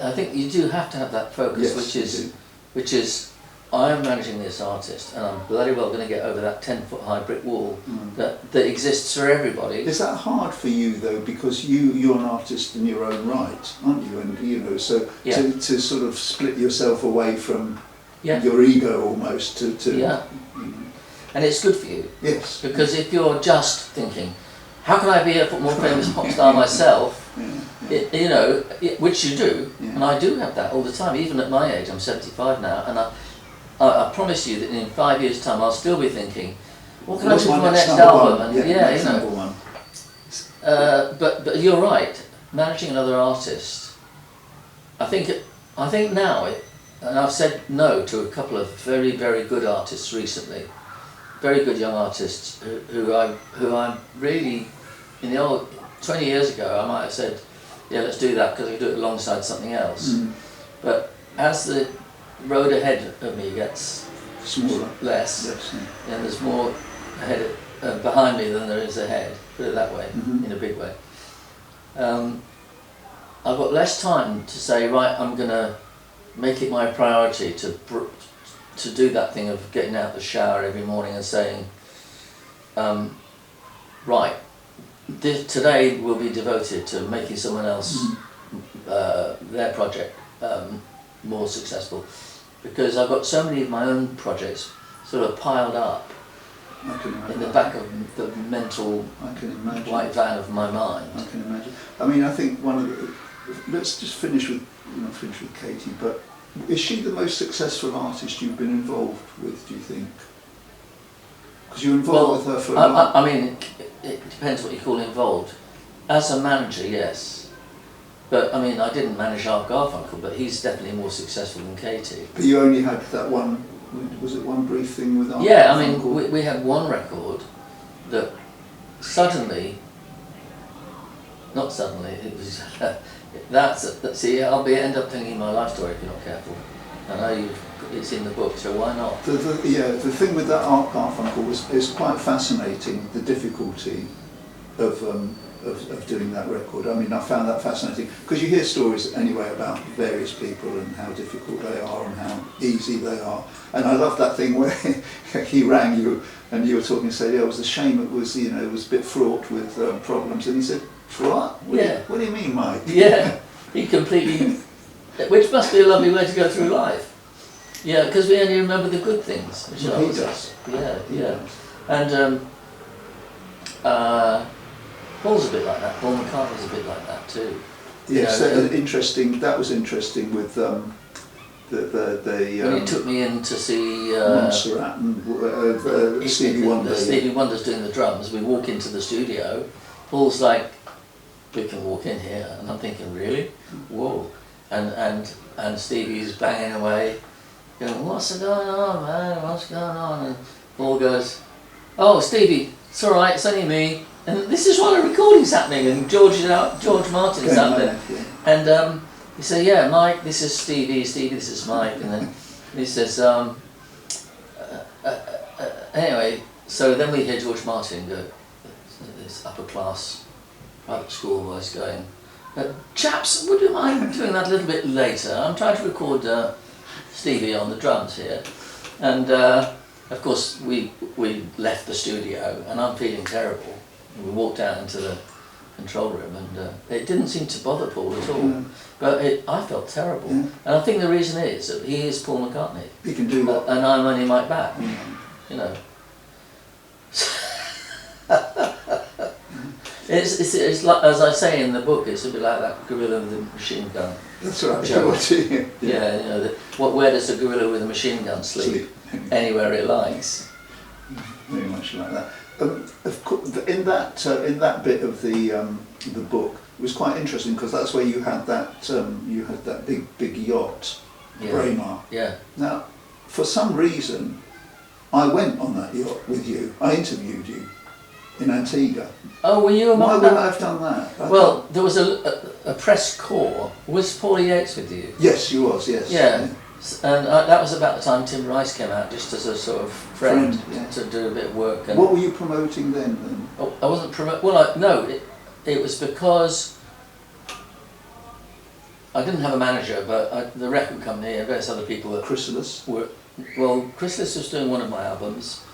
I think you do have to have that focus, Yes, which is, I am managing this artist, and I'm bloody well going to get over that 10-foot high brick wall that exists for everybody. Is that hard for you though, because you're an artist in your own right, aren't you? And you know, so to sort of split yourself away from your ego almost to and it's good for you. Yes. Because if you're just thinking, how can I be a more famous pop star myself? You know, which you do, and I do have that all the time. Even at my age, I'm 75 now, and I promise you that in 5 years' time, I'll still be thinking, what can I do for my next album? And you know. But you're right. Managing another artist, I think now, and I've said no to a couple of very, very good artists recently, very good young artists who I'm really, in the old 20 years ago, I might have said, yeah, let's do that because I could do it alongside something else. But as the road ahead of me gets smaller, less, and there's more ahead behind me than there is ahead, put it that way, in a big way. I've got less time to say, right, I'm going to make it my priority to do that thing of getting out the shower every morning and saying, right, today will be devoted to making someone else, their project, more successful. Because I've got so many of my own projects sort of piled up in the back of the mental white van of my mind. I can imagine. I mean, I think one of the, let's just finish with Katie, but is she the most successful artist you've been involved with, do you think? Because you're involved with her for a while. I mean, it depends what you call involved. As a manager, yes. But I mean, I didn't manage Art Garfunkel, but he's definitely more successful than Katie. But you only had that one, was it one brief thing with Art Garfunkel? Yeah, I mean, we had one record that suddenly, not suddenly, it was, see, I'll end up telling you my life story if you're not careful. I know it's in the book, so why not? The thing with that Art Garfunkel is quite fascinating, the difficulty of doing that record. I mean, I found that fascinating because you hear stories anyway about various people and how difficult they are and how easy they are. And I love that thing where he rang you and you were talking and said, yeah, it was a shame it was, you know, it was a bit fraught with problems. And he said, what? What do you mean, Mike? Yeah, he completely, which must be a lovely way to go through life. Yeah, because we only remember the good things. Which he does. Yeah. And Paul's a bit like that. Paul McCartney's a bit like that too. Yes, interesting. That was interesting with when he took me in to see Montserrat and Stevie Wonder. Stevie Wonder's doing the drums. We walk into the studio. Paul's like, "We can walk in here," and I'm thinking, "Really? Whoa!" And Stevie's banging away, going, "What's going on, man? What's going on?" And Paul goes, "Oh, Stevie, it's all right. It's only me." And this is while a recording's happening, and George Martin's out there. And he said, "Yeah, Mike, this is Stevie, this is Mike." And then he says, anyway, so then we hear George Martin go, this upper class private school voice going, "Chaps, would you mind doing that a little bit later? I'm trying to record Stevie on the drums here." And of course, we left the studio, and I'm feeling terrible. We walked out into the control room, and it didn't seem to bother Paul at all. But I felt terrible, and I think the reason is that he is Paul McCartney. He can do that, and I'm only Mike Batt. You know. It's like, as I say in the book, it's a bit like that gorilla with a machine gun. That's right. Yeah. Where does a gorilla with a machine gun sleep? Anywhere it likes. Very much like that. Of course, in that bit of the book, it was quite interesting because that's where you had that big yacht, Braemar. Yeah. Now, for some reason, I went on that yacht with you. I interviewed you in Antigua. Oh, were you among Why that? would I have done that? Well, there was a press corps. Was Paulie Yates with you? Yes, she was. Yes. Yeah. And that was about the time Tim Rice came out, just as a sort of friend to do a bit of work. And what were you promoting then? I wasn't promoting. Well, no, it was because I didn't have a manager, but the record company and various other people that Chrysalis. were, well, Chrysalis was doing one of my albums.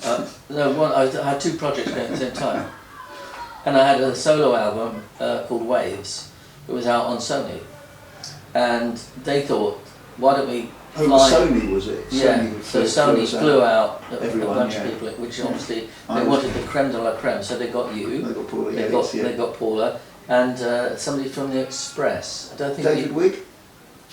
I had two projects going at the same time. And I had a solo album called Waves. It was out on Sony. And they thought, why don't we fly... Sony was it? Yeah, Sony flew out a everyone, bunch of people, which obviously they wanted the creme de la creme. So they got you, They got Paula they got Paula, and somebody from the Express. I don't think David Wigg?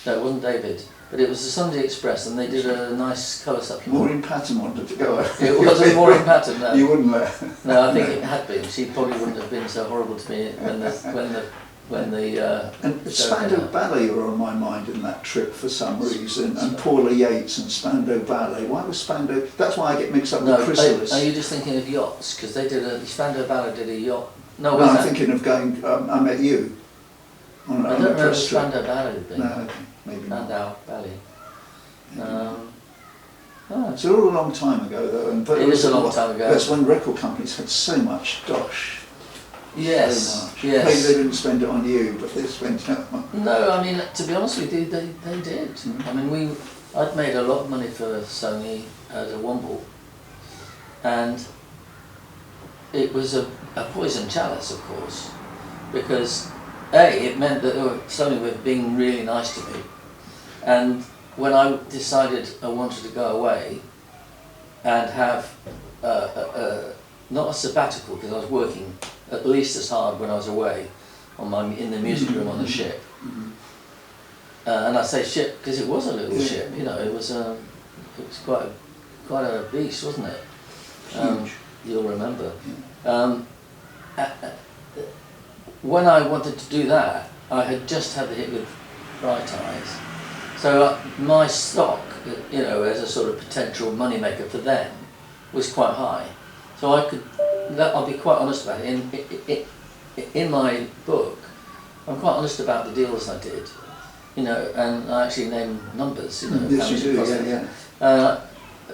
No, it wasn't David, but it was the Sunday Express, and they did a nice colour supplement. Maureen Patton wanted to go. It wasn't Maureen Patton, no. You wouldn't let. No, I think it had been. She probably wouldn't have been so horrible to me when the and the show Spandau came out. Ballet were on my mind in that trip for some reason, and Paula Yates and Spandau Ballet. Why was Spandau? That's why I get mixed up with Chrysalis. Are you just thinking of yachts? Because they did Spandau Ballet did a yacht. No, I'm thinking of going. I met you. I don't remember what Spandau Ballet had been. No, okay, maybe not. Spandau Ballet. It's all a long time ago, though. It is a long time ago. That's when record companies had so much dosh. Yes, So much. yes. Maybe they didn't spend it on you, but they spent it on. No, I mean, to be honest with you, they did. Mm. I mean, I'd made a lot of money for Sony as a Womble, and it was a poison chalice, of course, because it meant that Sony were being really nice to me, and when I decided I wanted to go away and have not a sabbatical, because I was working at least as hard when I was away in the music room on the ship. Mm-hmm. And I say ship because it was a little ship, you know, it was quite a beast, wasn't it? Huge. You'll remember. When I wanted to do that, I had just had the hit with Bright Eyes. So my stock, you know, as a sort of potential moneymaker for them, was quite high. So I'll be quite honest about it. In my book, I'm quite honest about the deals I did, you know, and I actually name numbers, you know. Yes, you do, yeah.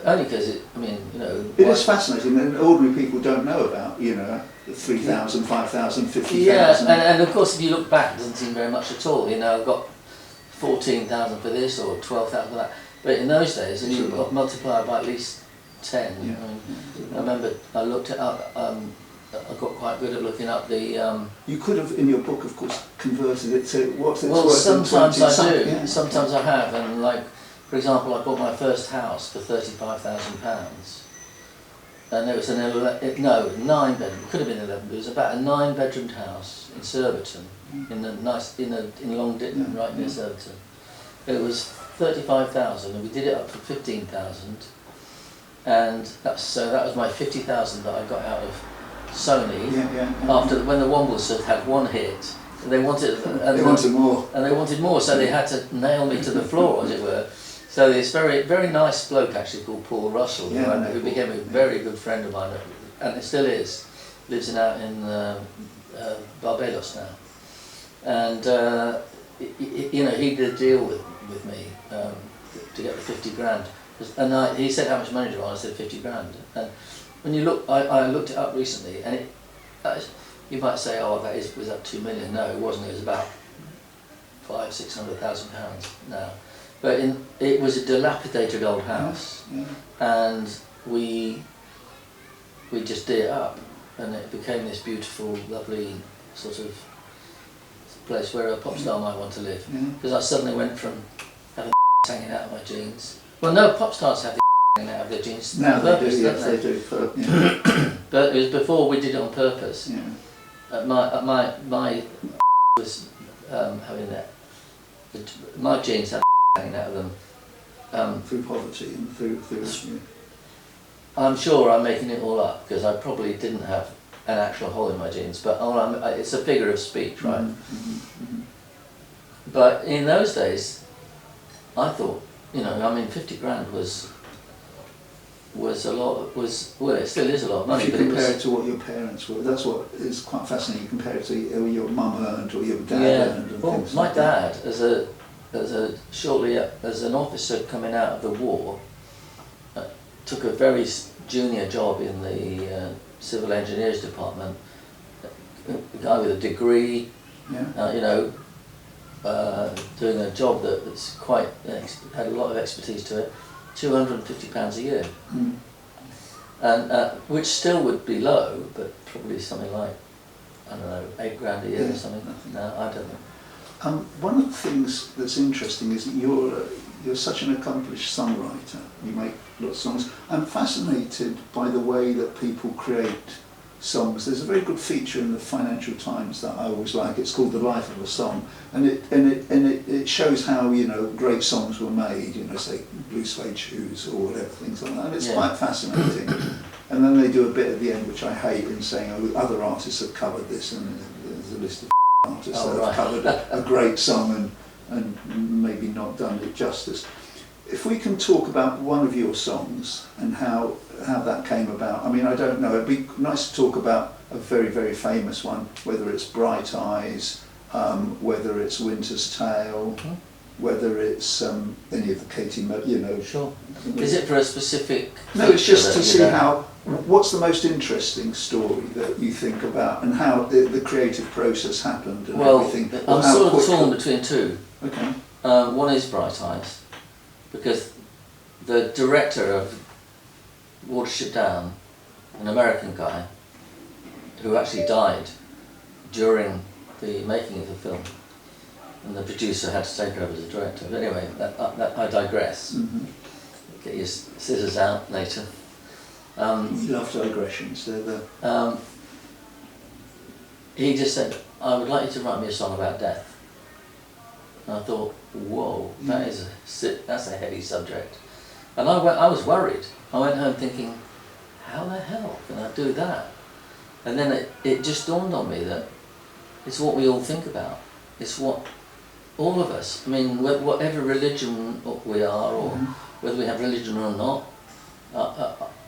Only because I mean, you know. It is fascinating, and ordinary people don't know about, you know, 3,000, 5,000, 50,000. Yeah, and of course, if you look back, it doesn't seem very much at all. You know, I've got 14,000 for this or 12,000 for that. But in those days, if you multiply by at least 10. Yeah. I remember I looked it up. I got quite good at looking up the. You could have, in your book, of course, converted it to what's it's well, worth. sometimes I do. Yeah. Sometimes I have, and like, for example, I bought my first house for £35,000, and it was 9 bedroom. It could have been 11. But it was about a 9-bedroomed house in Surbiton, in Long Ditton, right near Surbiton. It was 35,000, and we did it up for 15,000. And that was my 50,000 that I got out of Sony after when the Wombles had one hit. They wanted more, so they had to nail me to the floor, as it were. So this very very nice bloke actually called Paul Russell, who became a very good friend of mine, and it still is, lives out in Barbados now, and you know, he did a deal with me to get the 50 grand. And he said, how much money do you want? I said 50 grand. And when you look, I looked it up recently, and you might say, oh, was that 2 million? No, it wasn't. It was about £500,000-600,000 now. But it was a dilapidated old house, and we just did it up, and it became this beautiful, lovely sort of place where a pop star might want to live. Because I suddenly went from having hanging out of my jeans. Well, no, pop stars have the hanging out of their jeans. Now purpose, they do, yes, they do. But it was before we did it on purpose. Yeah. My was having that. My jeans had hanging out of them. Through poverty and through I'm sure I'm making it all up because I probably didn't have an actual hole in my jeans, but it's a figure of speech, right? But in those days, I thought, you know, I mean, 50 grand was a lot. Well, it still is a lot of money. If you but compare it to what your parents were, that's what is quite fascinating. You compare it to your mum earned or your dad earned. And well, things my like that. dad, shortly as an officer coming out of the war, took a very junior job in the civil engineers department. A guy with a degree, you know, doing a job that's quite had a lot of expertise to it, £250 a year, and which still would be low, but probably something like, I don't know, £8 a year or something. No, I don't know. One of the things that's interesting is that you're such an accomplished songwriter. You make lots of songs. I'm fascinated by the way that people create songs. There's a very good feature in the Financial Times that I always like. It's called The Life of a Song, and it shows how, you know, great songs were made. You know, say Blue Suede Shoes or whatever, things like that. And it's quite fascinating. And then they do a bit at the end, which I hate, in saying, oh, other artists have covered this, and there's a list of artists that have covered a great song and maybe not done it justice. If we can talk about one of your songs and how that came about. I mean, I don't know, it'd be nice to talk about a very, very famous one, whether it's Bright Eyes, whether it's Winter's Tale, whether it's any of the Katie, you know. Sure. Is it for a specific... No, it's just to see how, what's the most interesting story that you think about, and how the creative process happened and everything. I'm sort of torn between two. Okay. One is Bright Eyes, because the director of Watership Down, an American guy, who actually died during the making of the film, and the producer had to take over as a director. But anyway, I digress. Get your scissors out later. We love digressions. They're the... He just said, I would like you to write me a song about death. And I thought, whoa, that's a heavy subject. And I was worried. I went home thinking, how the hell can I do that? And then it just dawned on me that it's what we all think about. It's what all of us, I mean, whatever religion we are, or whether we have religion or not,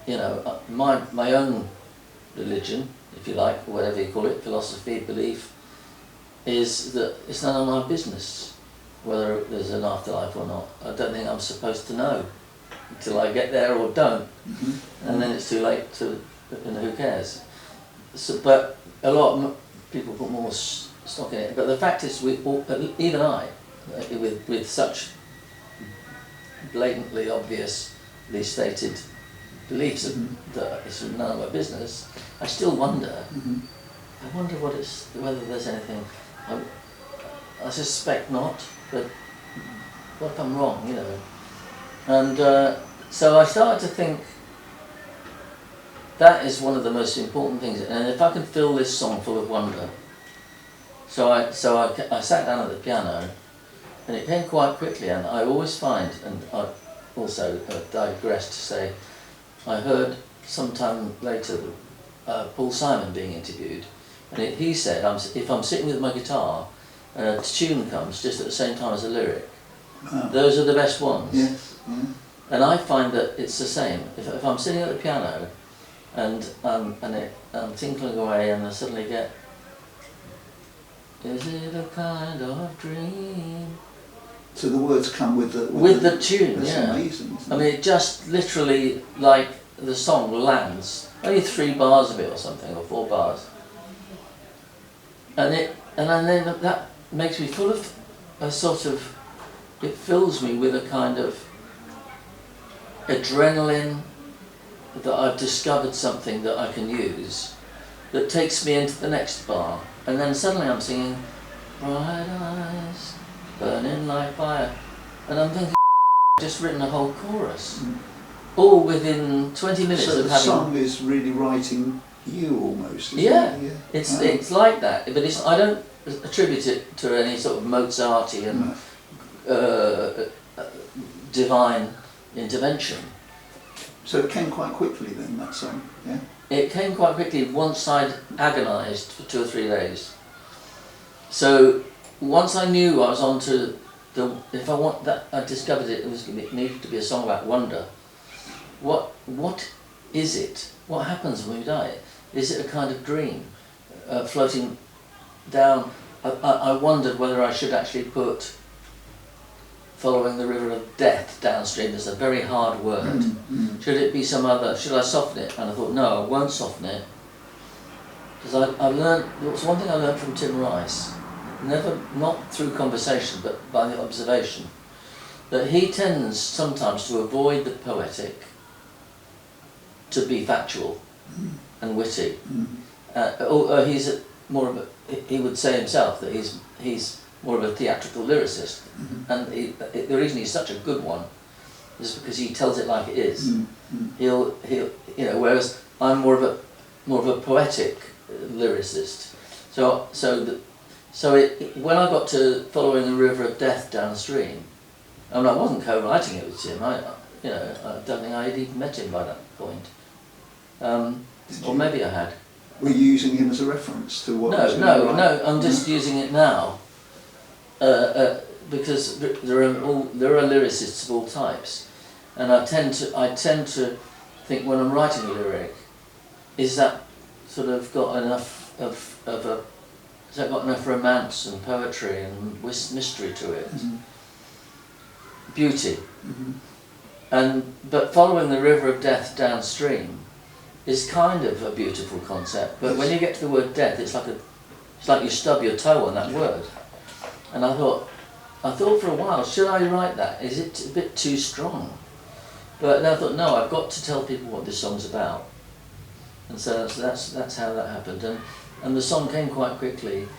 you know, my own religion, if you like, or whatever you call it, philosophy, belief, is that it's none of my business whether there's an afterlife or not. I don't think I'm supposed to know until I get there or don't, and then it's too late to, you know, who cares? So, but a lot of people put more stock in it. But the fact is, even I, with such blatantly obviously stated beliefs that it's none of my business, I still wonder. I wonder whether there's anything. I suspect not, but what if I'm wrong, you know? And so I started to think that is one of the most important things. And if I can fill this song full of wonder, so I sat down at the piano, and it came quite quickly. And I always find, and I also digress to say, I heard sometime later Paul Simon being interviewed, and he said, if I'm sitting with my guitar and a tune comes just at the same time as a lyric, those are the best ones. Yes. And I find that it's the same. If I'm sitting at the piano and I'm tinkling away, and I suddenly get, is it a kind of dream? So the words come with the tune. That's amazing. I mean, it just literally, like, the song lands. Only 3 bars of it or something, or 4 bars. And then that makes me full of a sort of, it fills me with a kind of adrenaline that I've discovered something that I can use, that takes me into the next bar. And then suddenly I'm singing, bright eyes, burning like fire. And I'm thinking, I've just written a whole chorus. All within 20 minutes so of having... So the song is really writing you almost, isn't it? It's like that, but I don't attribute it to any sort of Mozartian divine intervention. So it came quite quickly then, that song, yeah? It came quite quickly once I'd agonised for 2 or 3 days. So once I knew I was on to I discovered it needed to be a song about wonder. What is it? What happens when we die? Is it a kind of dream floating down? I wondered whether I should actually put following the river of death downstream. There's a very hard word. Should it be some other? Should I soften it? And I thought, no, I won't soften it. Because I learned, there was one thing I learned from Tim Rice, never, not through conversation, but by the observation, that he tends sometimes to avoid the poetic, to be factual and witty. Or he's more of a, he would say himself that he's more of a theatrical lyricist, and the reason he's such a good one is because he tells it like it is. He'll whereas I'm more of a poetic lyricist. So when I got to Following the River of Death Downstream, I wasn't co-writing it with Tim. I don't think I had even met him by that point. Or maybe I had. Were you using him as a reference to what? No. I'm just using it now because there are lyricists of all types, and I tend to think when I'm writing a lyric, is that sort of got enough has that got enough romance and poetry and mystery to it, beauty, but Following the River of Death Downstream is kind of a beautiful concept, but when you get to the word death, it's like you stub your toe on that word. And I thought for a while, should I write that? Is it a bit too strong? But then I thought, no, I've got to tell people what this song's about. And so that's how that happened. And the song came quite quickly.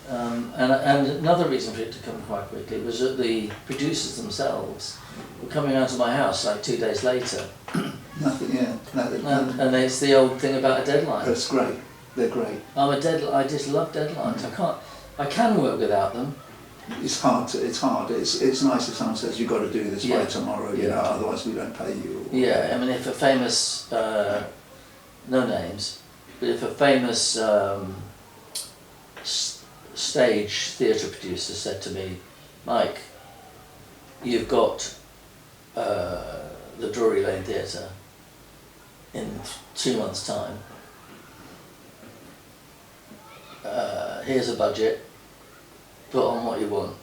And another reason for it to come quite quickly was that the producers themselves were coming out of my house like 2 days later. And it's the old thing about a deadline. That's great. They're great. I just love deadlines. I can work without them. It's hard. It's nice if someone says you've got to do this by tomorrow. Otherwise we don't pay you. I mean, if a famous no names, but if a famous stage theatre producer said to me, Mike, you've got the Drury Lane Theatre in 2 months' time. Here's a budget. Put on what you want,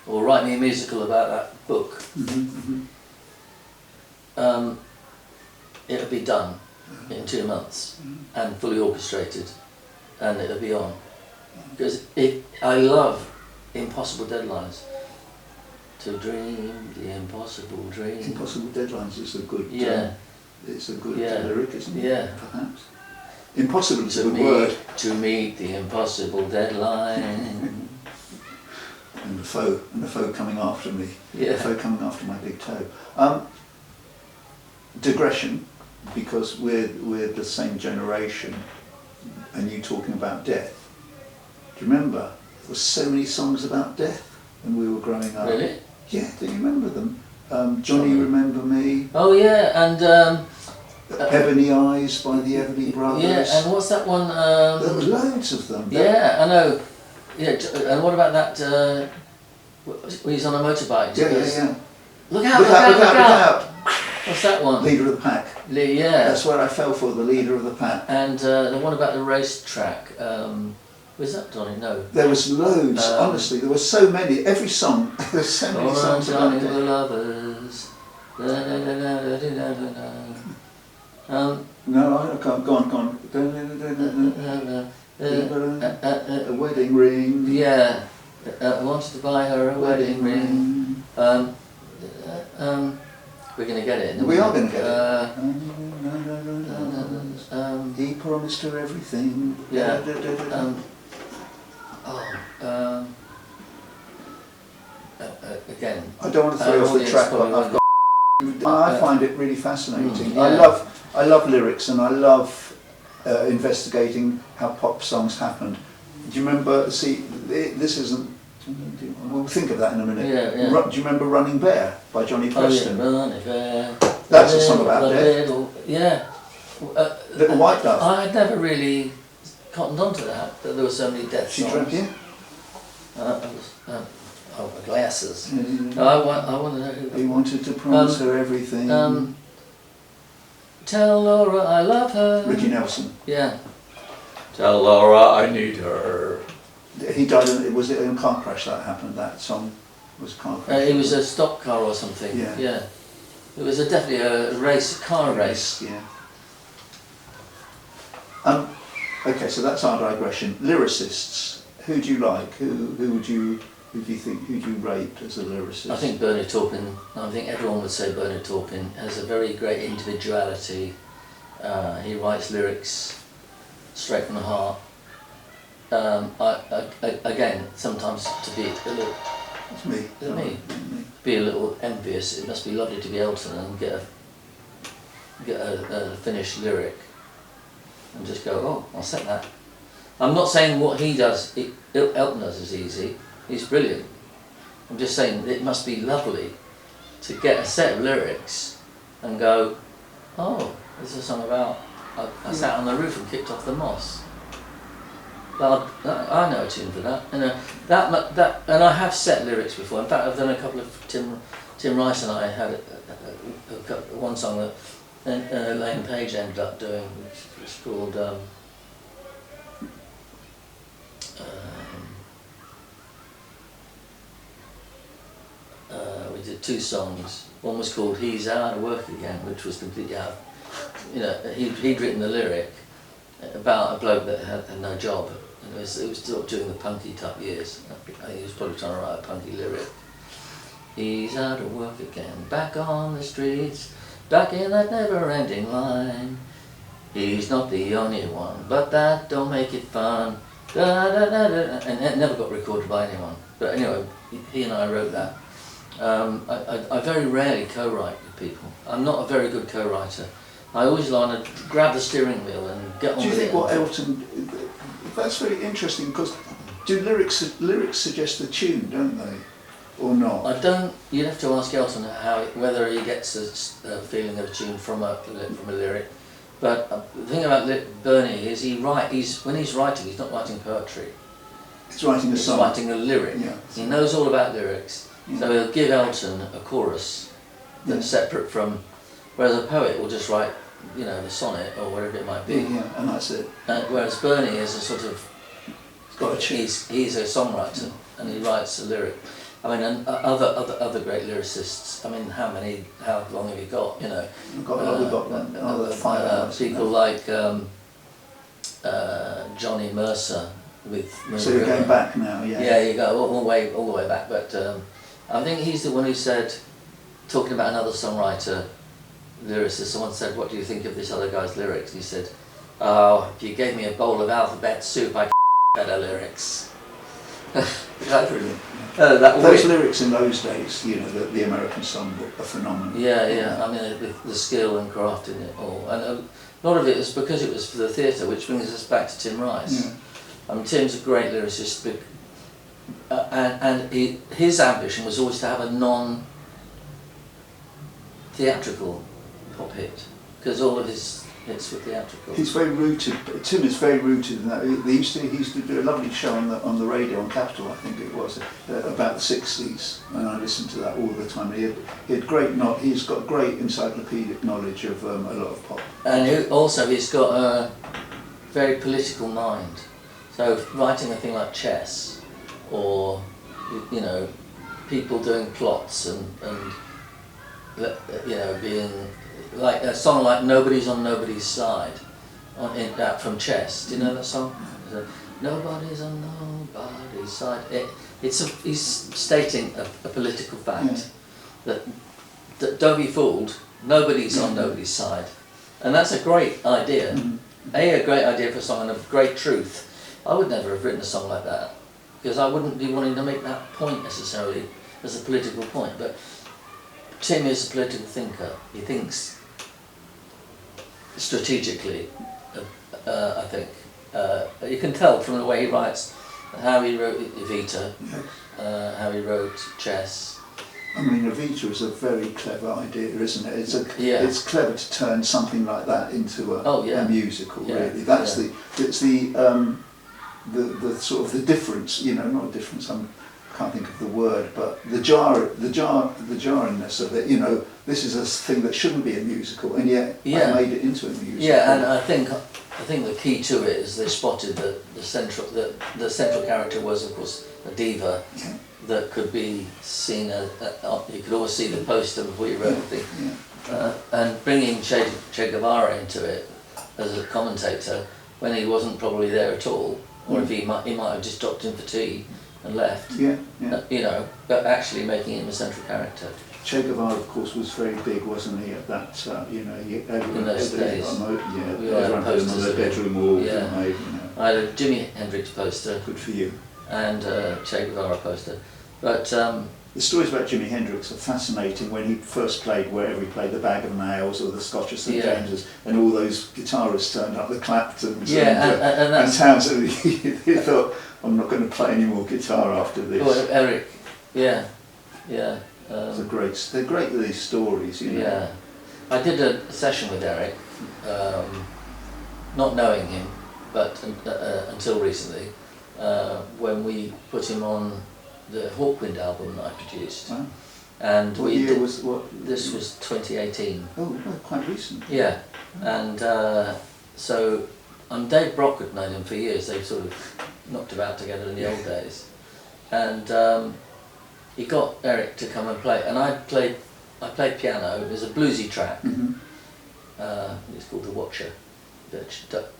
or write me a musical about that book. It'll be done in 2 months and fully orchestrated, and it'll be on. Because I love impossible deadlines. To dream the impossible dream. Impossible deadlines is a good. It's a good lyric, isn't it? Yeah. Perhaps. Impossible is a good word. To meet the impossible deadline. And the foe coming after me. Yeah. The foe coming after my big toe. Digression, because we're the same generation, and you talking about death. Do you remember? There were so many songs about death when we were growing up. Really? Yeah, do you remember them? Johnny Remember Me. Oh yeah, and Ebony Eyes by the Everly Brothers. Yeah, and what's that one? There were loads of them. Yeah, I know. Yeah, and what about that? When he's on a motorbike. Yeah. Look out! What's What's that one? Leader of the Pack. Yeah. That's where I fell for, the Leader of the Pack. And the one about the racetrack. Was that Donny? No. There was loads. Honestly, there were so many. Every song. There's so many songs about it. The lovers. No, I can't. Go on. A wedding ring. Yeah. I wanted to buy her a wedding ring. We're going to get it. We are going to get it. He promised her everything. Yeah. Again. I don't want to throw off the track, but I've got. I find it really fascinating. Yeah. I love lyrics, and I love investigating how pop songs happened. Do you remember? See, this isn't. We'll think of that in a minute. Yeah. Do you remember Running Bear by Johnny Preston? Running Bear. That's a song about death. Little White Dove. I had never really cottoned on to that there were so many death songs. She my glasses. I want to know who. He wanted to promise her everything. Tell Laura I love her. Ricky Nelson. Yeah. Tell Laura I need her. He died. Was it in a car crash that happened? That song was a car crash. It was a stock car or something. Yeah. It was definitely a car race. Yeah. Okay, so that's our digression. Lyricists. who do you like? Who do you think? Who do you rate as a lyricist? I think Bernard Taupin. I think everyone would say Bernard Taupin has a very great individuality. He writes lyrics straight from the heart. Again, sometimes to be a little. It's me. Is it me? Be a little envious. It must be lovely to be Elton and get a finished lyric and just go, oh, I'll set that. I'm not saying what he does, Elton does is easy. He's brilliant. I'm just saying it must be lovely to get a set of lyrics and go, oh, this is a song about I sat on the roof and kicked off the moss. Well, I know a tune for that. You know, that, and I have set lyrics before. In fact, I've done a couple of Tim Rice and I had one song that Elaine Page ended up doing, which was called. We did two songs. One was called "He's Out of Work Again," which was completely out. You know, he'd written the lyric about a bloke that had no job. And it was sort of during the punky type years. I think he was probably trying to write a punky lyric. He's out of work again, back on the streets, back in that never-ending line. He's not the only one, but that don't make it fun. Da, da, da, da. And it never got recorded by anyone. But anyway, he and I wrote that. I very rarely co-write with people. I'm not a very good co-writer. I always want to grab the steering wheel and get on with it. Do you think what Elton... That's very interesting, because do lyrics suggest the tune, don't they? Or not? I don't. You'd have to ask Elton whether he gets a feeling of a tune from a lyric. But the thing about Bernie is when he's writing, he's not writing poetry. He's writing a song. He's writing a lyric. Yeah. He knows all about lyrics. Yeah. So he'll give Elton a chorus that's separate from, whereas a poet will just write, you know, the sonnet or whatever it might be. Yeah, and that's it. Whereas Bernie is a sort of, he's a songwriter and he writes a lyric. I mean, and other great lyricists. I mean, how long have you got? You know, we've got another 5 hours. People like Johnny Mercer with. So you're going back now, yeah. Yeah, you go all the way back. But I think he's the one who said, talking about another songwriter, lyricist. Someone said, "What do you think of this other guy's lyrics?" And he said, "Oh, if you gave me a bowl of alphabet soup, I could better lyrics." Brilliant. Those lyrics in those days, you know, the American songbook, are phenomenal. Yeah. I mean, the skill and craft in it all, and a lot of it is because it was for the theatre, which brings us back to Tim Rice. Yeah. I mean, Tim's a great lyricist, and his ambition was always to have a non-theatrical pop hit, because all of his hits were theatrical. He's very rooted. Tim is very rooted in that. He used to do a lovely show on the radio on Capital, I think it was, about the '60s, and I listened to that all the time. He's got great encyclopedic knowledge of a lot of pop. And he's got a very political mind. So writing a thing like Chess, or you know, people doing plots and you know, being like a song like "Nobody's on Nobody's Side," from Chess. Do you know that song? Nobody's on nobody's side. He's stating a political fact that don't be fooled. Nobody's on nobody's side, and that's a great idea. Mm-hmm. A great idea for a song and of great truth. I would never have written a song like that, because I wouldn't be wanting to make that point necessarily as a political point. But Tim is a political thinker. He thinks strategically, I think. You can tell from the way he writes, how he wrote Evita, how he wrote Chess. I mean, Evita is a very clever idea, isn't it? It's clever to turn something like that into a musical. Yeah. Really, that's the sort of the difference. You know, not a difference. I can't think of the word, but the jarringness of it. You know, this is a thing that shouldn't be a musical, and yet I made it into a musical. Yeah, and I think the key to it is they spotted that the central character was, of course, a diva that could be seen. You could always see the poster before you wrote the thing, and bringing Che Guevara into it as a commentator when he wasn't probably there at all, or if he might have just dropped in for tea and left. Yeah, yeah. You know, but actually making him a central character. Che Guevara, of course, was very big, wasn't he? At that, you know, In those days. We all had everyone had him on posters their of him. bedroom wall, Yeah. didn't they? You know. I had a Jimi Hendrix poster Good for you. and a Che Guevara poster, but The stories about Jimi Hendrix are fascinating. When he first played, wherever he played, the Bag of Nails or the Scotch or St Yeah. James's, and all those guitarists turned up, the Claptons yeah, and and that's Townsend. He thought, I'm not going to play any more guitar after this. well, Eric, yeah. They're great, these stories, you know. Yeah, I did a session with Eric, not knowing him, but until recently, when we put him on the Hawkwind album that I produced, Wow. and What we year did, was what? this was 2018. Oh, well, quite recent. Yeah, and so Dave Brock had known him for years. They sort of knocked about together in the old days, and he got Eric to come and play, and I played piano. It was a bluesy track. Mm-hmm. It's called The Watcher.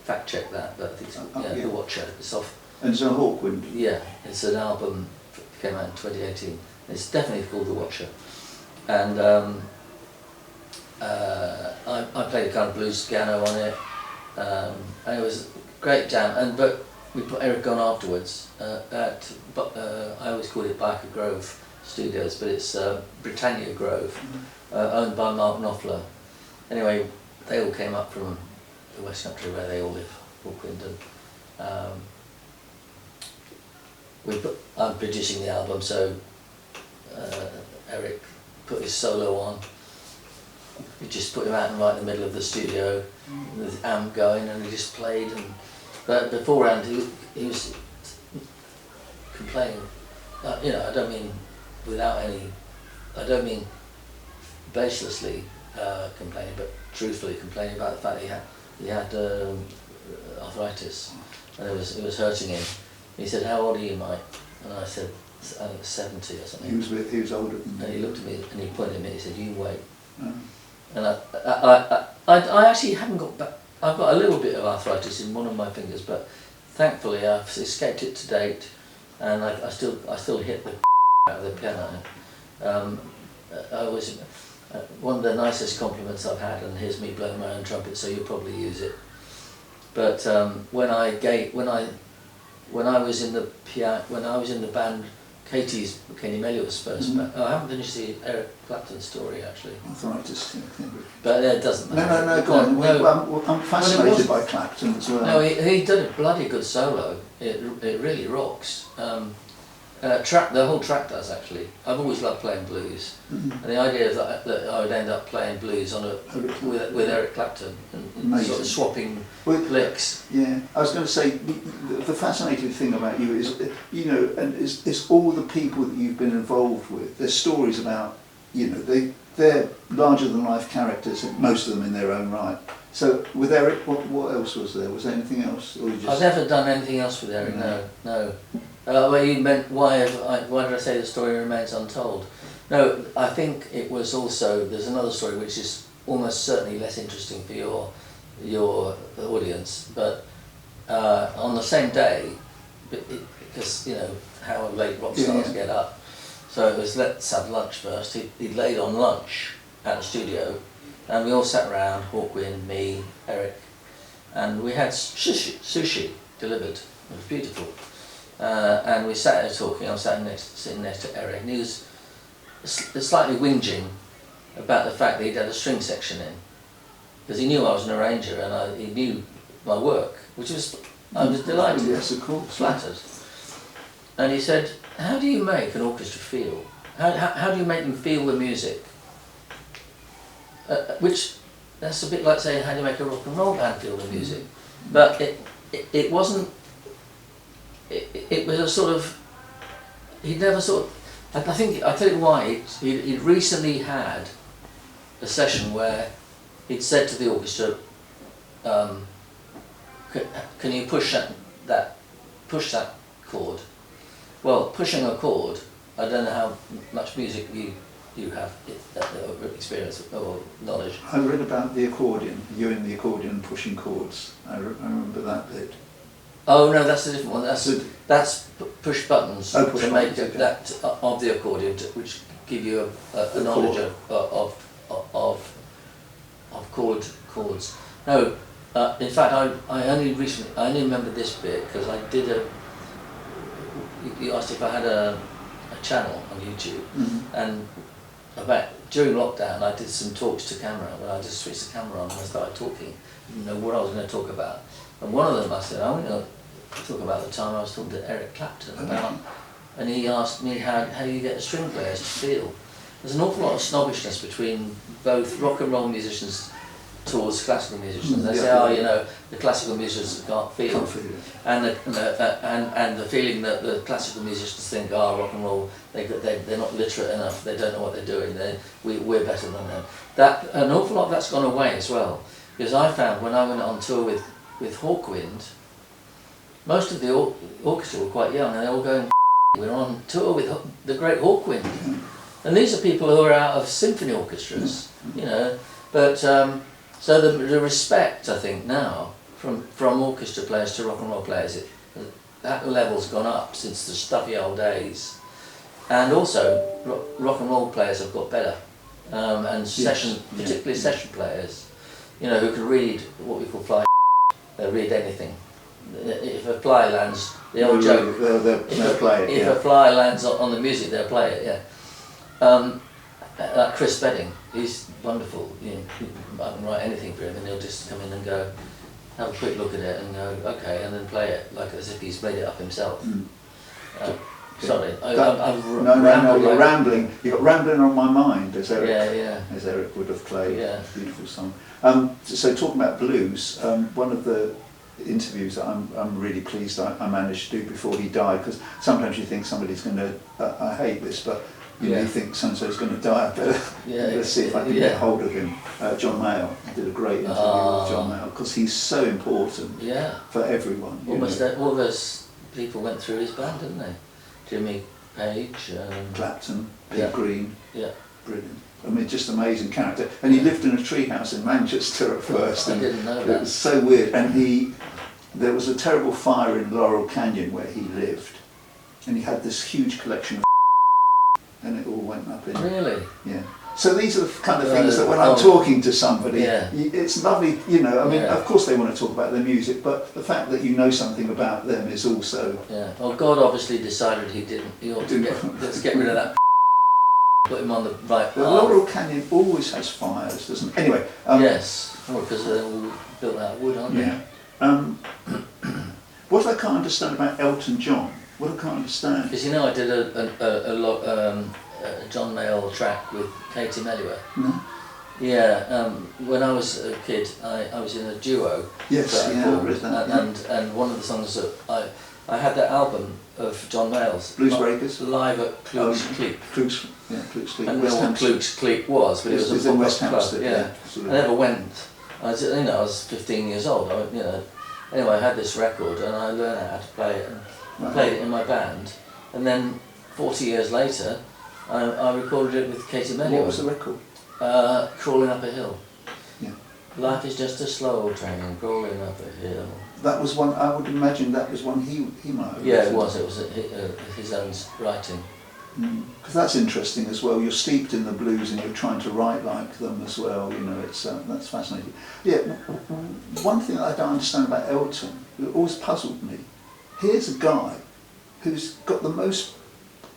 Fact check that, but I think it's Yeah. The Watcher. It's off. And so Hawkwind. Yeah, it's an album came out in 2018. It's definitely called The Watcher, and I played a kind of blues piano on it, and it was a great jam. But we put Eric on afterwards at I always call it Barker Grove Studios, but it's Britannia Grove, owned by Mark Knopfler. Anyway, they all came up from the West Country where they all live, Hawkwind, and I'm producing the album, so Eric put his solo on. We just put him out and right in the middle of the studio with the amp going, and he just played. But beforehand, he was complaining. You know, I don't mean without any. I don't mean baselessly complaining, but truthfully complaining about the fact that he had arthritis, and it was hurting him. He said, "How old are you, Mike?" And I said, "I think 70 or something." He was older than And he looked at me and he pointed at me and he said, "You wait." Oh. And I actually haven't got back. I've got a little bit of arthritis in one of my fingers, but thankfully I've escaped it to date, and I still hit the out of the piano. I was one of the nicest compliments I've had, and here's me blowing my own trumpet, so you'll probably use it. But when I was in the band, Kenny Melliott's first band. Oh, I haven't finished the Eric Clapton story actually. Arthritis. But it doesn't matter. No, go on. No. I'm fascinated by Clapton as well. No, he did a bloody good solo. It really rocks. The whole track does actually. I've always loved playing blues, and the idea that I would end up playing blues with Eric Clapton and sort of swapping licks. Yeah, I was going to say the fascinating thing about you is, you know, and it's all the people that you've been involved with. There's stories about, you know, they're larger than life characters, most of them in their own right. So with Eric, what else was there? Was there anything else? Or just... I've never done anything else with Eric. No. Well, you meant why did I say the story remains untold? No, I think it was also, there's another story which is almost certainly less interesting for your audience, but on the same day, because you know how late rock stars get up, so it was let's have lunch first. He laid on lunch at the studio, and we all sat around, Hawkwind, me, Eric, and we had sushi delivered. It was beautiful. And we sat there talking. I was sitting next to Eric, and he was slightly whinging about the fact that he'd had a string section in, because he knew I was an arranger and he knew my work, which was I was delighted. Yes, of course. Flattered. And he said, "How do you make an orchestra feel? How do you make them feel the music?" Which that's a bit like saying, "How do you make a rock and roll band feel the music?" But it wasn't. It was a sort of, he'd never sort of, I think, I'll tell you why, he'd recently had a session where he'd said to the orchestra, can you push that chord? Well, pushing a chord, I don't know how much music you have experience or knowledge. I read about the accordion, you and the accordion pushing chords. I remember that bit. Oh no, that's a different one. So- That's push buttons Oh, push to make buttons, okay. that of the accordion, which give you a knowledge of chords. No, in fact, I only remember this bit because I did you asked if I had a channel on YouTube, and during lockdown I did some talks to camera when I just switched the camera on and I started talking. I didn't know what I was going to talk about, and one of them I said I'm going to talk about the time I was talking to Eric Clapton about, and he asked me how you get the string players to feel. There's an awful lot of snobbishness between both rock and roll musicians towards classical musicians. They say, oh, you know, the classical musicians can't feel, and the feeling that the classical musicians think, oh, rock and roll, they're not literate enough, they don't know what they're doing, we're better than them. An awful lot of that's gone away as well, because I found when I went on tour with Hawkwind, most of the orchestra were quite young, and they're all going, we're on tour with the great Hawkwind. And these are people who are out of symphony orchestras, you know, but so the respect, I think, now from orchestra players to rock and roll players, that level's gone up since the stuffy old days. And also, rock and roll players have got better, and particularly session players, you know, who can read what we call fly. They read anything. If a fly lands, the old joke. They'll play it. If a fly lands on the music, they'll play it. Yeah. Like Chris Spedding, he's wonderful. You know, I can write anything for him, and he'll just come in and go, have a quick look at it, and go, okay, and then play it like as if he's made it up himself. Sorry, No, you're rambling. You got rambling on my mind, as Eric, yeah. as Eric would have played. Yeah. Beautiful song. So talking about blues, one of the interviews that I'm really pleased I managed to do before he died, because sometimes you think somebody's going to, I hate this, but you know, you think so-and-so's going to die, I better see if I can get hold of him. John Mayall, I did a great interview with John Mayall, because he's so important for everyone. Almost all those people went through his band, didn't they? Jimmy Page, Clapton, Pete Green, brilliant. I mean, just amazing character. And he lived in a treehouse in Manchester at first. I didn't know that. It was so weird. And there was a terrible fire in Laurel Canyon where he lived, and he had this huge collection of and it all went up in. Really? Yeah. So these are the kind of things that when I'm talking to somebody, it's lovely, you know, I mean, of course they want to talk about their music, but the fact that you know something about them is also... Yeah, well, God obviously decided he didn't. He ought to let's get rid of that, put him on the right path. Well, Laurel Canyon always has fires, doesn't it? Anyway. Yes, because they're all built out of wood, aren't they? Yeah. What I can't understand about Elton John, what I can't understand... Because, you know, I did a John Mayall track with Katie Melua. No? Yeah, when I was a kid, I was in a duo. Yes, I read that. And one of the songs that I had that album of John Mayall's. Blues Breakers? Live at Kluk's Kleep. Kluk's Kleep. I don't know what Kluk's Kleep was, but it was a in West club. Hampstead. Yeah. I never went. I was 15 years old. Anyway, I had this record and I learned how to play it and played it in my band. And then 40 years later, I recorded it with Katie Melua. What was the record? Crawling Up a Hill. Yeah. Life is just a slow train crawling up a hill. That was one, I would imagine that was one he might have Yeah, written. it was his own writing. Because that's interesting as well. You're steeped in the blues and you're trying to write like them as well. You know, it's that's fascinating. Yeah, one thing that I don't understand about Elton, it always puzzled me. Here's a guy who's got the most.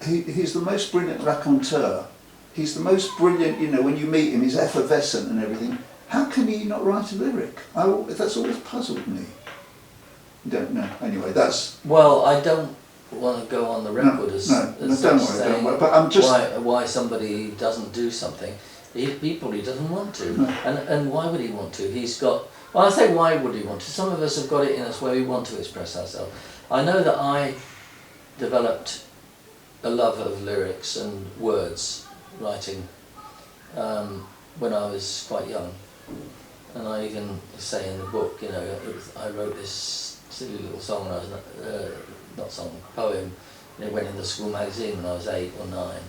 He's the most brilliant raconteur. He's the most brilliant. You know, when you meet him, he's effervescent and everything. How can he not write a lyric? That's always puzzled me. Don't know. Anyway, that's. Well, I don't want to go on the record as don't worry. But I'm just why somebody doesn't do something. He probably doesn't want to, and why would he want to? He's got. Well, I say why would he want to? Some of us have got it in us where we want to express ourselves. I know that I developed a love of lyrics and words writing when I was quite young, and I even say in the book, you know, I wrote this silly little song when I was poem, and it went in the school magazine when I was 8 or 9,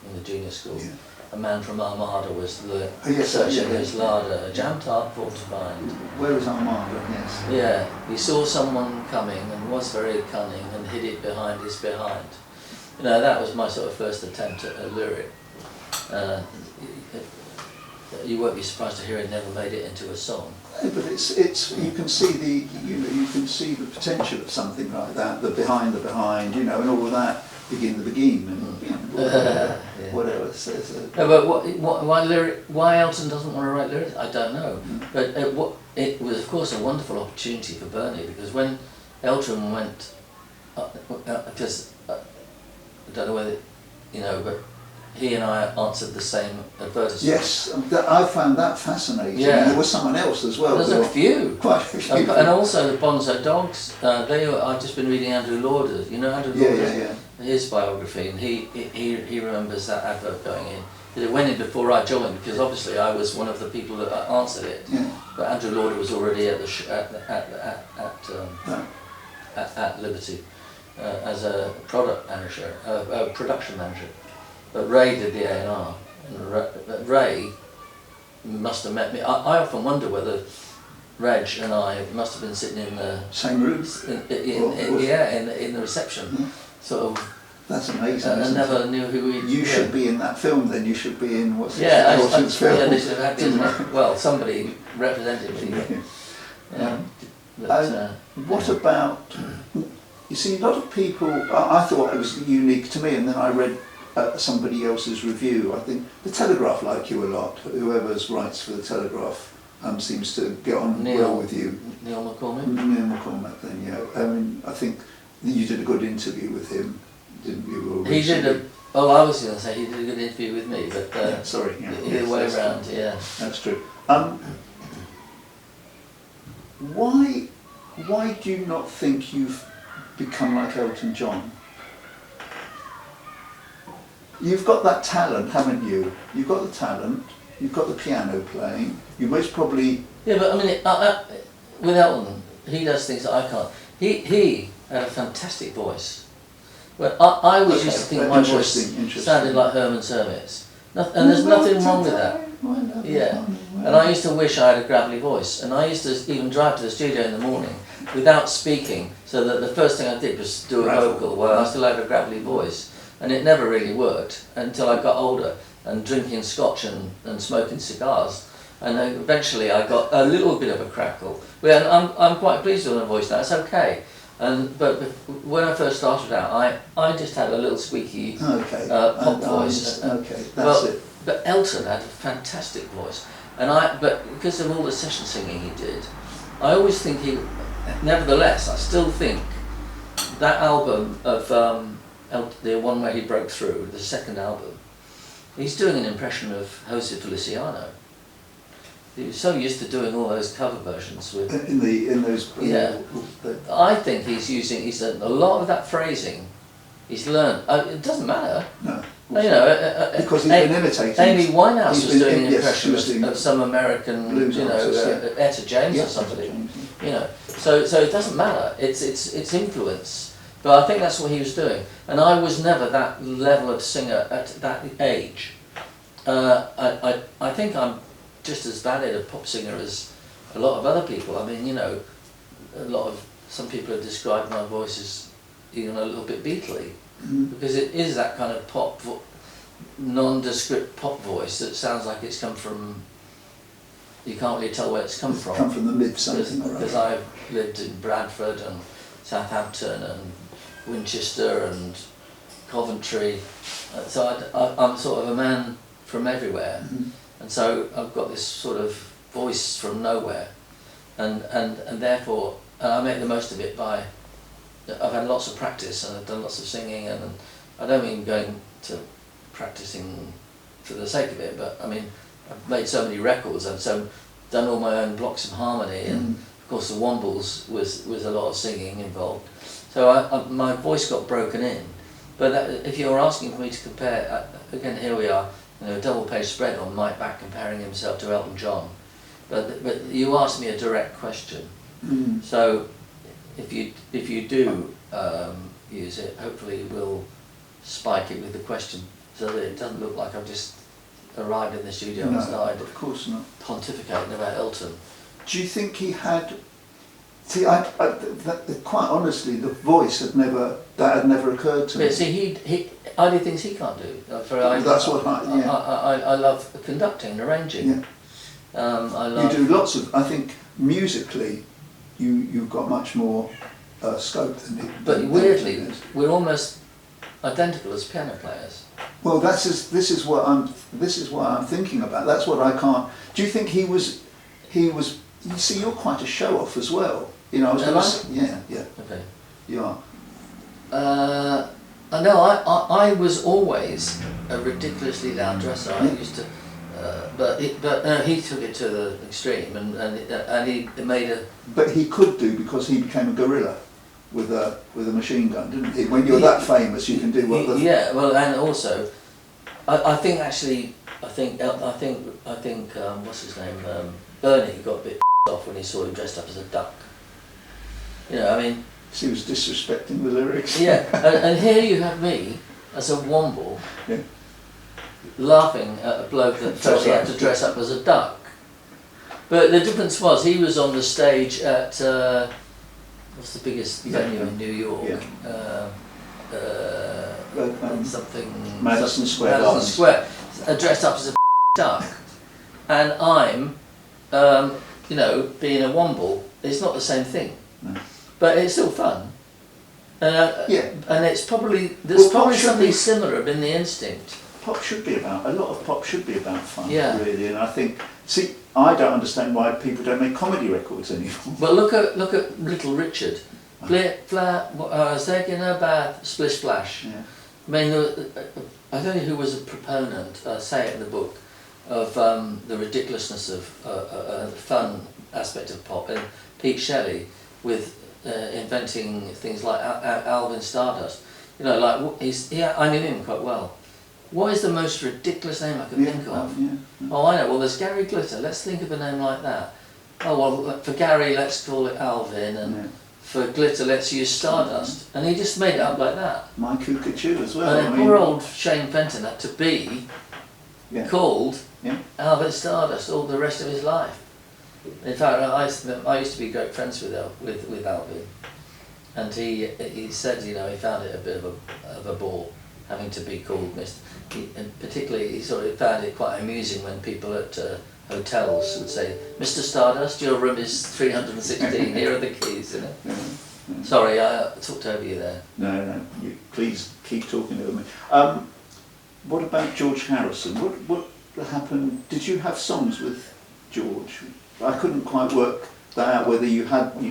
in the junior school. Yeah. A man from Armada was Yes, searching yeah. his larder, a jam tart for to find. Where is Armada? Yes. Yeah, he saw someone coming and was very cunning and hid it behind his behind. You know, that was my sort of first attempt at a lyric. You won't be surprised to hear it never made it into a song. No, but it's you can see you can see the potential of something like that, the behind, and all of that, begin, and whatever. No, but why Elton doesn't want to write lyrics, I don't know. But it was of course a wonderful opportunity for Bernie, because when Elton went, because I don't know whether but he and I answered the same advertisement. Yes, I found that fascinating. Yeah. And there was someone else as well. There's a few. Quite a few. And also the Bonzo Dogs. I've just been reading Andrew Lauder's. You know Andrew Lauder's? Yeah. His biography, and he remembers that advert going in. It went in before I joined, because obviously I was one of the people that answered it. Yeah. But Andrew Lauder was already at at Liberty as a production manager. But Ray did the A&R, and Ray must have met me. I often wonder whether Reg and I must have been sitting in the same rooms. in the reception, sort of. That's amazing. And never knew who we. You should be in that film. Then you should be in what's film. Yeah, they should have had me. Well, somebody represented me. What about? You see, a lot of people. I thought it was unique to me, and then I read somebody else's review. I think the Telegraph like you a lot. Whoever writes for the Telegraph seems to get on well with you. Neil McCormick. Neil McCormick. Then yeah. I mean, I think you did a good interview with him, didn't you? He did a. Oh, I was going to say he did a good interview with me, but sorry. Yeah, either way around. Yeah. That's true. Why do you not think you've become like Elton John? You've got that talent, haven't you? You've got the talent, you've got the piano playing, you most probably... Yeah, but I mean, with Elton, he does things that I can't. He had a fantastic voice. But I always used to think my voice sounded like Herman Sermit's. And there's nothing wrong with that. Yeah. And I used to wish I had a gravelly voice. And I used to even drive to the studio in the morning without speaking, so that the first thing I did was do a vocal where I still had a gravelly voice. And it never really worked until I got older and drinking scotch and smoking cigars. And then eventually I got a little bit of a crackle. Well, I'm quite pleased with my voice now, it's okay. But when I first started out, I just had a little squeaky pop voice. That's it. But Elton had a fantastic voice. But because of all the session singing he did, I always think nevertheless, I still think that album of the one where he broke through, the second album, he's doing an impression of Jose Feliciano. He was so used to doing all those cover versions with. I think he's a lot of that phrasing. He's learned. It doesn't matter. No. Because he's been imitating. Amy Winehouse was doing an impression of some American, blues artist, Etta James or somebody. So it doesn't matter. It's influence. But I think that's what he was doing. And I was never that level of singer at that age. I think I'm just as valid a pop singer as a lot of other people. I mean, some people have described my voice as even a little bit Beatley, because it is that kind of pop, nondescript pop voice that sounds like it's come from. You can't really tell where it's come from. Come from the mid something. Because I've lived in Bradford and Southampton and Winchester and Coventry, so I'm sort of a man from everywhere, and so I've got this sort of voice from nowhere, and therefore I make the most of it by. I've had lots of practice and I've done lots of singing, and I don't mean going to practicing for the sake of it, but I mean I've made so many records and so done all my own blocks of harmony, and of course the Wombles was a lot of singing involved. So my voice got broken in, but if you're asking for me to compare, again here we are, a double-page spread on Mike Batt comparing himself to Elton John, but you asked me a direct question, so if you do use it, hopefully we'll spike it with the question so that it doesn't look like I've just arrived in the studio No, and started of course not. pontificating about Elton. Do you think he had? See, quite honestly, the voice had never occurred to me. But see, I do things he can't do. That's what I love conducting and arranging. Yeah. I love. You do lots of. I think musically, you've got much more scope than it. But weirdly, we're almost identical as piano players. Well, this is what I'm thinking about. That's what I can't. Do you think he was? You see, you're quite a show off as well. You know, I was Am going I? to say, yeah, Okay. you are. I know. I was always a ridiculously loud dresser. I used to, but he took it to the extreme, and he made a. But he could do, because he became a gorilla with a machine gun, didn't he? When you're that famous, you can do what the. Yeah. Well, and also, I think actually, I think what's his name, Bernie got a bit off when he saw him dressed up as a duck. You know, I mean. He was disrespecting the lyrics. Yeah, and here you have me as a womble, Yeah. laughing at a bloke that felt he had to dress up as a duck. But the difference was, he was on the stage at what's the biggest venue in New York? Yeah. Something. Madison Square Madison Garden. Square, dressed up as a duck, and I'm, being a womble. It's not the same thing. No. But it's still fun. Yeah. And it's probably, Well, probably pop should something be- similar in the instinct. A lot of pop should be about fun, Yeah. really. And I think, see, I don't understand why people don't make comedy records anymore. But look at Little Richard. Flip, flap, I was taking a bath, splish splash. Yeah. I mean, I don't know who was a proponent, say it in the book, of the ridiculousn's of the fun aspect of pop. And Pete Shelley, with inventing things like Alvin Stardust. You know, like I knew him quite well. What is the most ridiculous name I can think of? Yeah. Oh, I know. Well, there's Gary Glitter. Let's think of a name like that. Oh well, for Gary, let's call it Alvin, and for Glitter, let's use Stardust. And he just made it up like that. My Cuckoo as well. And then poor old Shane Fenton had to be called Alvin Stardust all the rest of his life. In fact, I used to be great friends with Alvin, and he said, you know, he found it a bit of a bore having to be called Mr. And particularly, he sort of found it quite amusing when people at hotels would say, "Mr. Stardust, your room is 316. Here are the keys." You know. Yeah. Sorry, I talked over you there. No. You please keep talking over me. What about George Harrison? What happened? Did you have songs with George? I couldn't quite work that out, whether you'd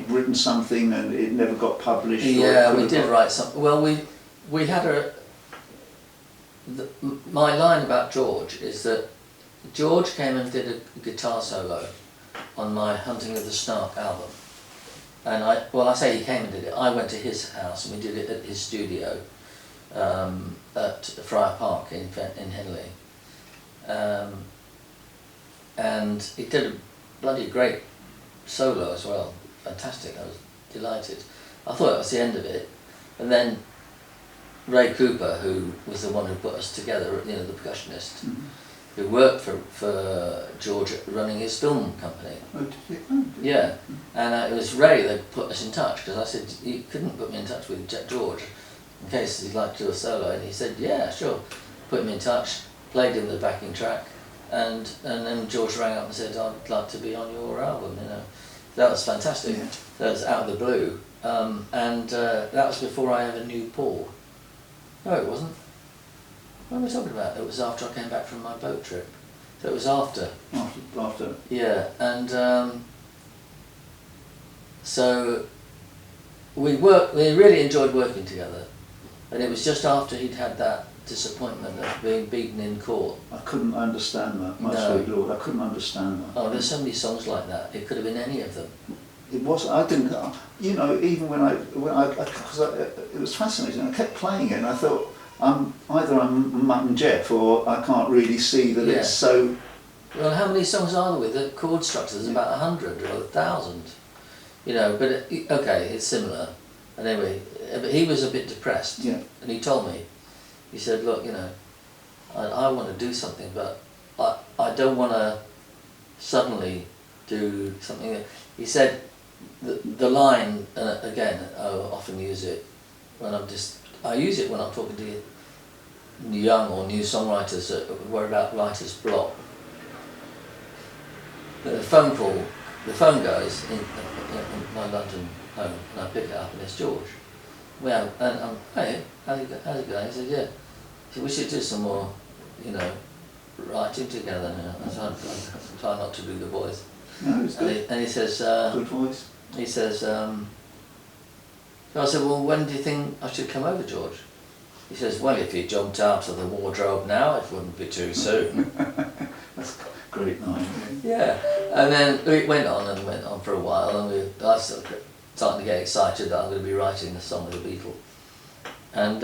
written something and it never got published. Yeah, we did write something. Well, we had my line about George is that George came and did a guitar solo on my Hunting of the Snark album. And I say he came and did it. I went to his house and we did it at his studio at Friar Park in Henley. And he did a bloody great solo as well. Fantastic. I was delighted. I thought that was the end of it. And then Ray Cooper, who was the one who put us together, you know, the percussionist, who worked for George running his film company. Oh, did you? Yeah, and it was Ray that put us in touch, because I said, you couldn't put me in touch with George in case he'd like to do a solo, and he said, yeah, sure. Put him in touch, played him the backing track, and then George rang up and said, I'd like to be on your album, you know. That was fantastic. Yeah. That was out of the blue. And that was before I ever knew Paul. No, it wasn't. What am I talking about? It was after I came back from my boat trip. So it was after. After. Yeah, and so we really enjoyed working together. And it was just after he'd had that disappointment of being beaten in court. I couldn't understand that, my sweet Lord. I couldn't understand that. Oh, there's so many songs like that. It could have been any of them. It was. I didn't. You know, even because it was fascinating. I kept playing it, and I thought, either I'm Mutt and Jeff, or I can't really see that it's so. Well, how many songs are there with the chord structure? There's about 100 or 1,000. You know, but okay, it's similar. And anyway, but he was a bit depressed. Yeah. And he told me, he said, look, you know, I want to do something, but I don't want to suddenly do something. He said the line, again, I often use it when I use it when I'm talking to young or new songwriters that worry about writer's block. The phone goes in my London home, and I pick it up, and it's George. Well, and I'm, hey, how's it going? He said, yeah. He said, we should do some more, writing together. I try not to do the voice. No, it's good. And he says, Good voice. He says, so I said, well, when do you think I should come over, George? He says, well, if you jumped out of the wardrobe now, it wouldn't be too soon. That's a great line. Yeah, and then it went on for a while, and I started to get excited that I'm going to be writing a song with the Beatles. And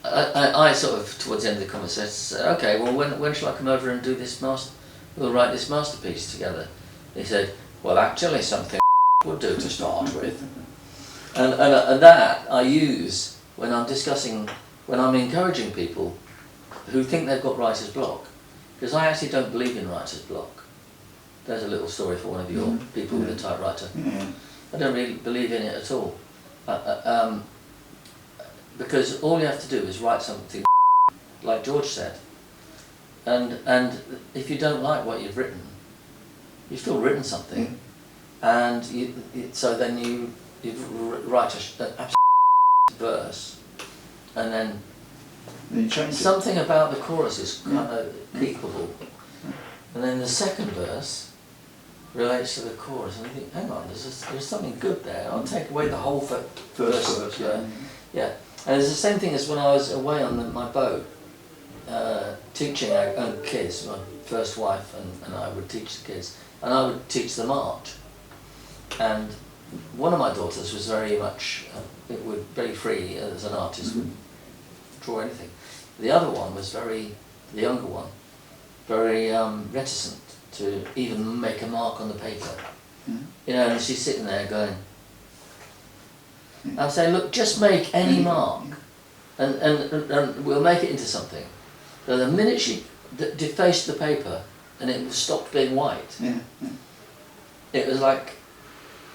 I sort of, towards the end of the conversation, said, okay, well, when shall I come over and do this we'll write this masterpiece together? He said, well, actually, something would do to start with. And that I use when I'm when I'm encouraging people who think they've got writer's block, because I actually don't believe in writer's block. There's a little story for one of your people with a typewriter. Yeah. I don't really believe in it at all. Because all you have to do is write something like George said. And if you don't like what you've written, you've still written something, and so then you write an absolute verse, and then you change something about the chorus is kind of equable, and then the second verse relates to the chorus, and you think, hang on, there's something good there. I'll take away the whole first verse. Yeah. And it's the same thing as when I was away on my boat, teaching our own kids. My first wife and I would teach the kids, and I would teach them art. And one of my daughters was very much, very free as an artist, would draw anything. The other one was the younger one, very reticent to even make a mark on the paper. And she's sitting there going, I'm saying, look, just make any mark, and we'll make it into something. But the minute she defaced the paper, and it stopped being white, it was like,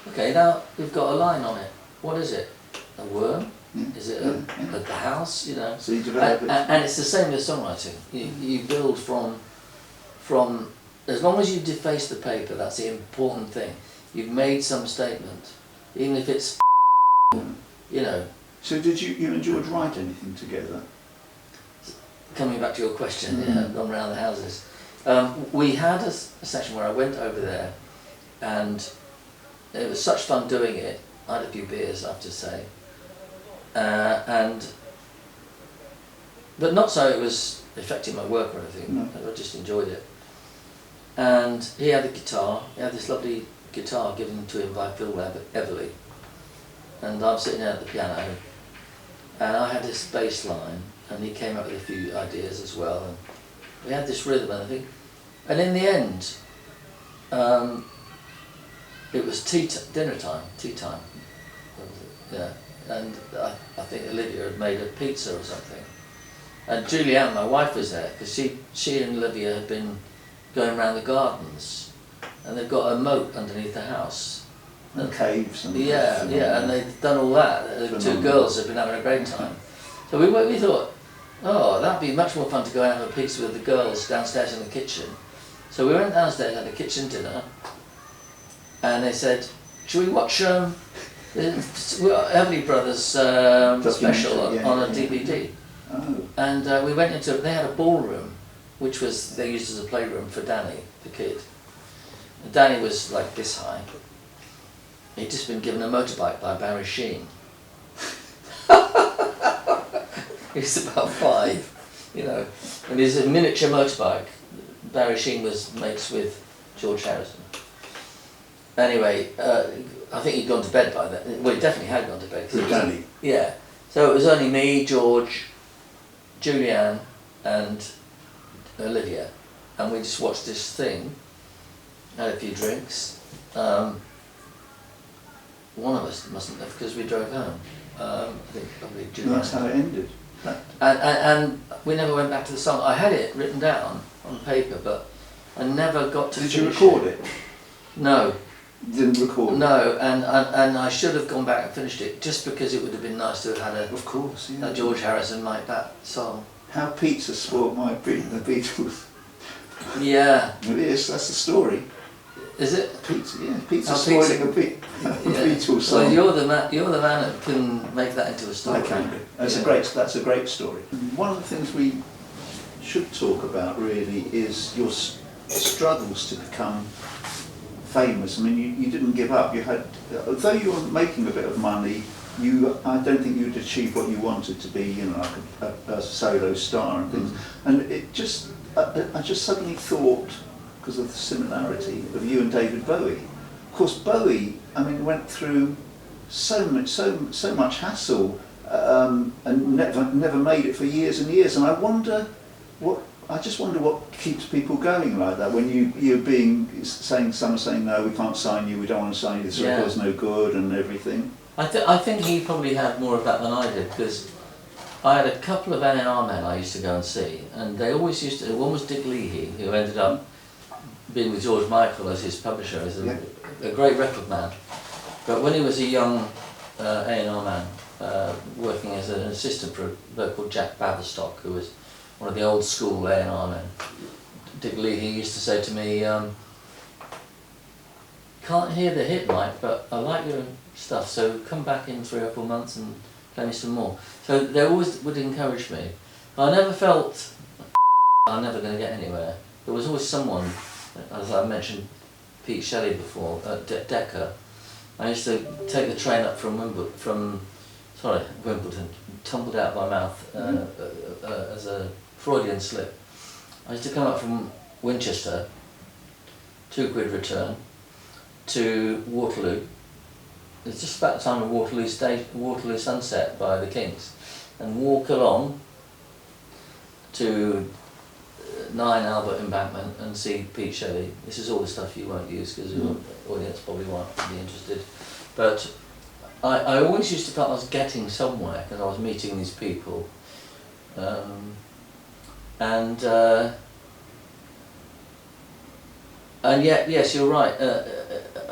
okay, now we've got a line on it. What is it? A worm? Is it a house? So you develop it. And it's the same with songwriting. You build from, as long as you deface the paper, that's the important thing. You've made some statement, even if it's So did you and George write anything together? Coming back to your question, gone round the houses. We had a session where I went over there, and it was such fun doing it. I had a few beers, I have to say, but not so it was affecting my work or anything. No. I just enjoyed it. And he had a guitar. He had this lovely guitar given to him by Phil Everly, and I was sitting there at the piano, and I had this bass line, and he came up with a few ideas as well, and we had this rhythm, and I think, and in the end, it was dinner time, tea time. Yeah, and I think Olivia had made a pizza or something, and Julianne, my wife, was there because she and Olivia had been going around the gardens, and they've got a moat underneath the house. And caves and and they'd done all that. The two girls had been having a great time. So we thought, oh, that'd be much more fun to go and have a pizza with the girls downstairs in the kitchen. So we went downstairs, had a kitchen dinner, and they said, should we watch Everly Brothers special on a DVD? Oh. And we went into, they had a ballroom, which they used as a playroom for Danny, the kid. And Danny was like this high. He'd just been given a motorbike by Barry Sheen. He was about 5, and he's a miniature motorbike. Barry Sheen was mates with George Harrison. Anyway, I think he'd gone to bed by then. Well, he definitely had gone to bed. Danny. Yeah. So it was only me, George, Julianne, and Olivia, and we just watched this thing, had a few drinks. One of us mustn't have, because we drove home. I think probably Julianne. That's how it ended. And we never went back to the song. I had it written down on paper, but I never got to Did you finish record it? No. Didn't record it? No, and I should have gone back and finished it, just because it would have been nice to have had Of course, yeah. a George Harrison like that song. How pizza spoiled the Beatles. Yeah. It is, that's the story. Is it? Pizza, yeah. Pizza Oh, spoiling a Yeah. Beatles song. Well, you're the man that can make that into a story. I can do. That's Yeah. That's a great story. One of the things we should talk about really is your struggles to become famous. I mean, you didn't give up. You had, although you were making a bit of money, I don't think you'd achieved what you wanted to be, you know, like a solo star and things. And it just, I just suddenly thought, because of the similarity of you and David Bowie. Of course, Bowie, I mean, went through so much hassle and never made it for years and years. And I just wonder what keeps people going like that when you're being someone saying no, we can't sign you, we don't want to sign you, this record's no good and everything. I think he probably had more of that than I did, because I had a couple of A&R men I used to go and see, and they always used to. One was Dick Leahy, who ended up being with George Michael as his publisher, as a great record man. But when he was a young A&R man, working as an assistant for a bloke called Jack Baverstock, who was one of the old school A&R men, Dick Leahy used to say to me, can't hear the hit, Mike, but I like your stuff, so come back in 3 or 4 months and play me some more. So they always would encourage me. I never felt I'm never going to get anywhere. There was always someone, as I mentioned Pete Shelley before, Decca. I used to take the train up from Wimbledon, tumbled out of my mouth as a Freudian slip. I used to come up from Winchester, £2 return, to Waterloo. It's just about the time of Waterloo Sunset by the Kings, and walk along to 9 Albert Embankment and see Pete Shelley. This is all the stuff you won't use because your audience probably won't be interested. But I always used to feel I was getting somewhere because I was meeting these people. And yet, yes, you're right.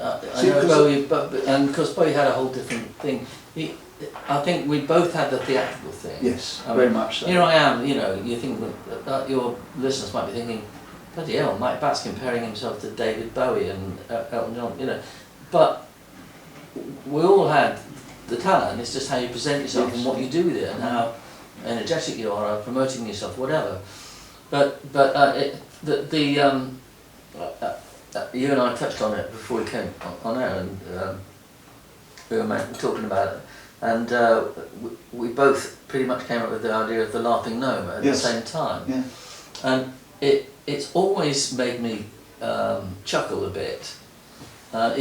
I know Bowie, and because Bowie had a whole different thing. I think we both had the theatrical thing. Yes, very much so. Here I am, you know, you think your listeners might be thinking, bloody hell, Mike Batt's comparing himself to David Bowie and Elton John, you know. But we all had the talent, it's just how you present yourself and what you do with it and how energetic you are promoting yourself, whatever. But you and I touched on it before we came on air, and we were talking about it, and we both pretty much came up with the idea of the laughing gnome at the same time. Yeah. And it's always made me chuckle a bit. I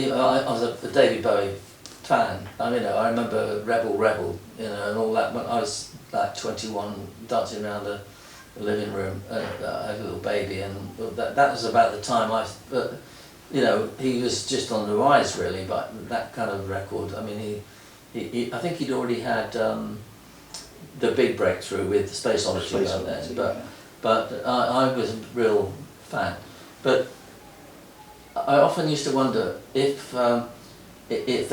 was a David Bowie fan. I mean, I remember Rebel, you know, and all that. When I was like 21, dancing around the living room, I had a little baby, and that was about the time you know, he was just on the rise really. But that kind of record, I mean, I think he'd already had the big breakthrough with Space Oddity back then. But I was a real fan. But I often used to wonder if the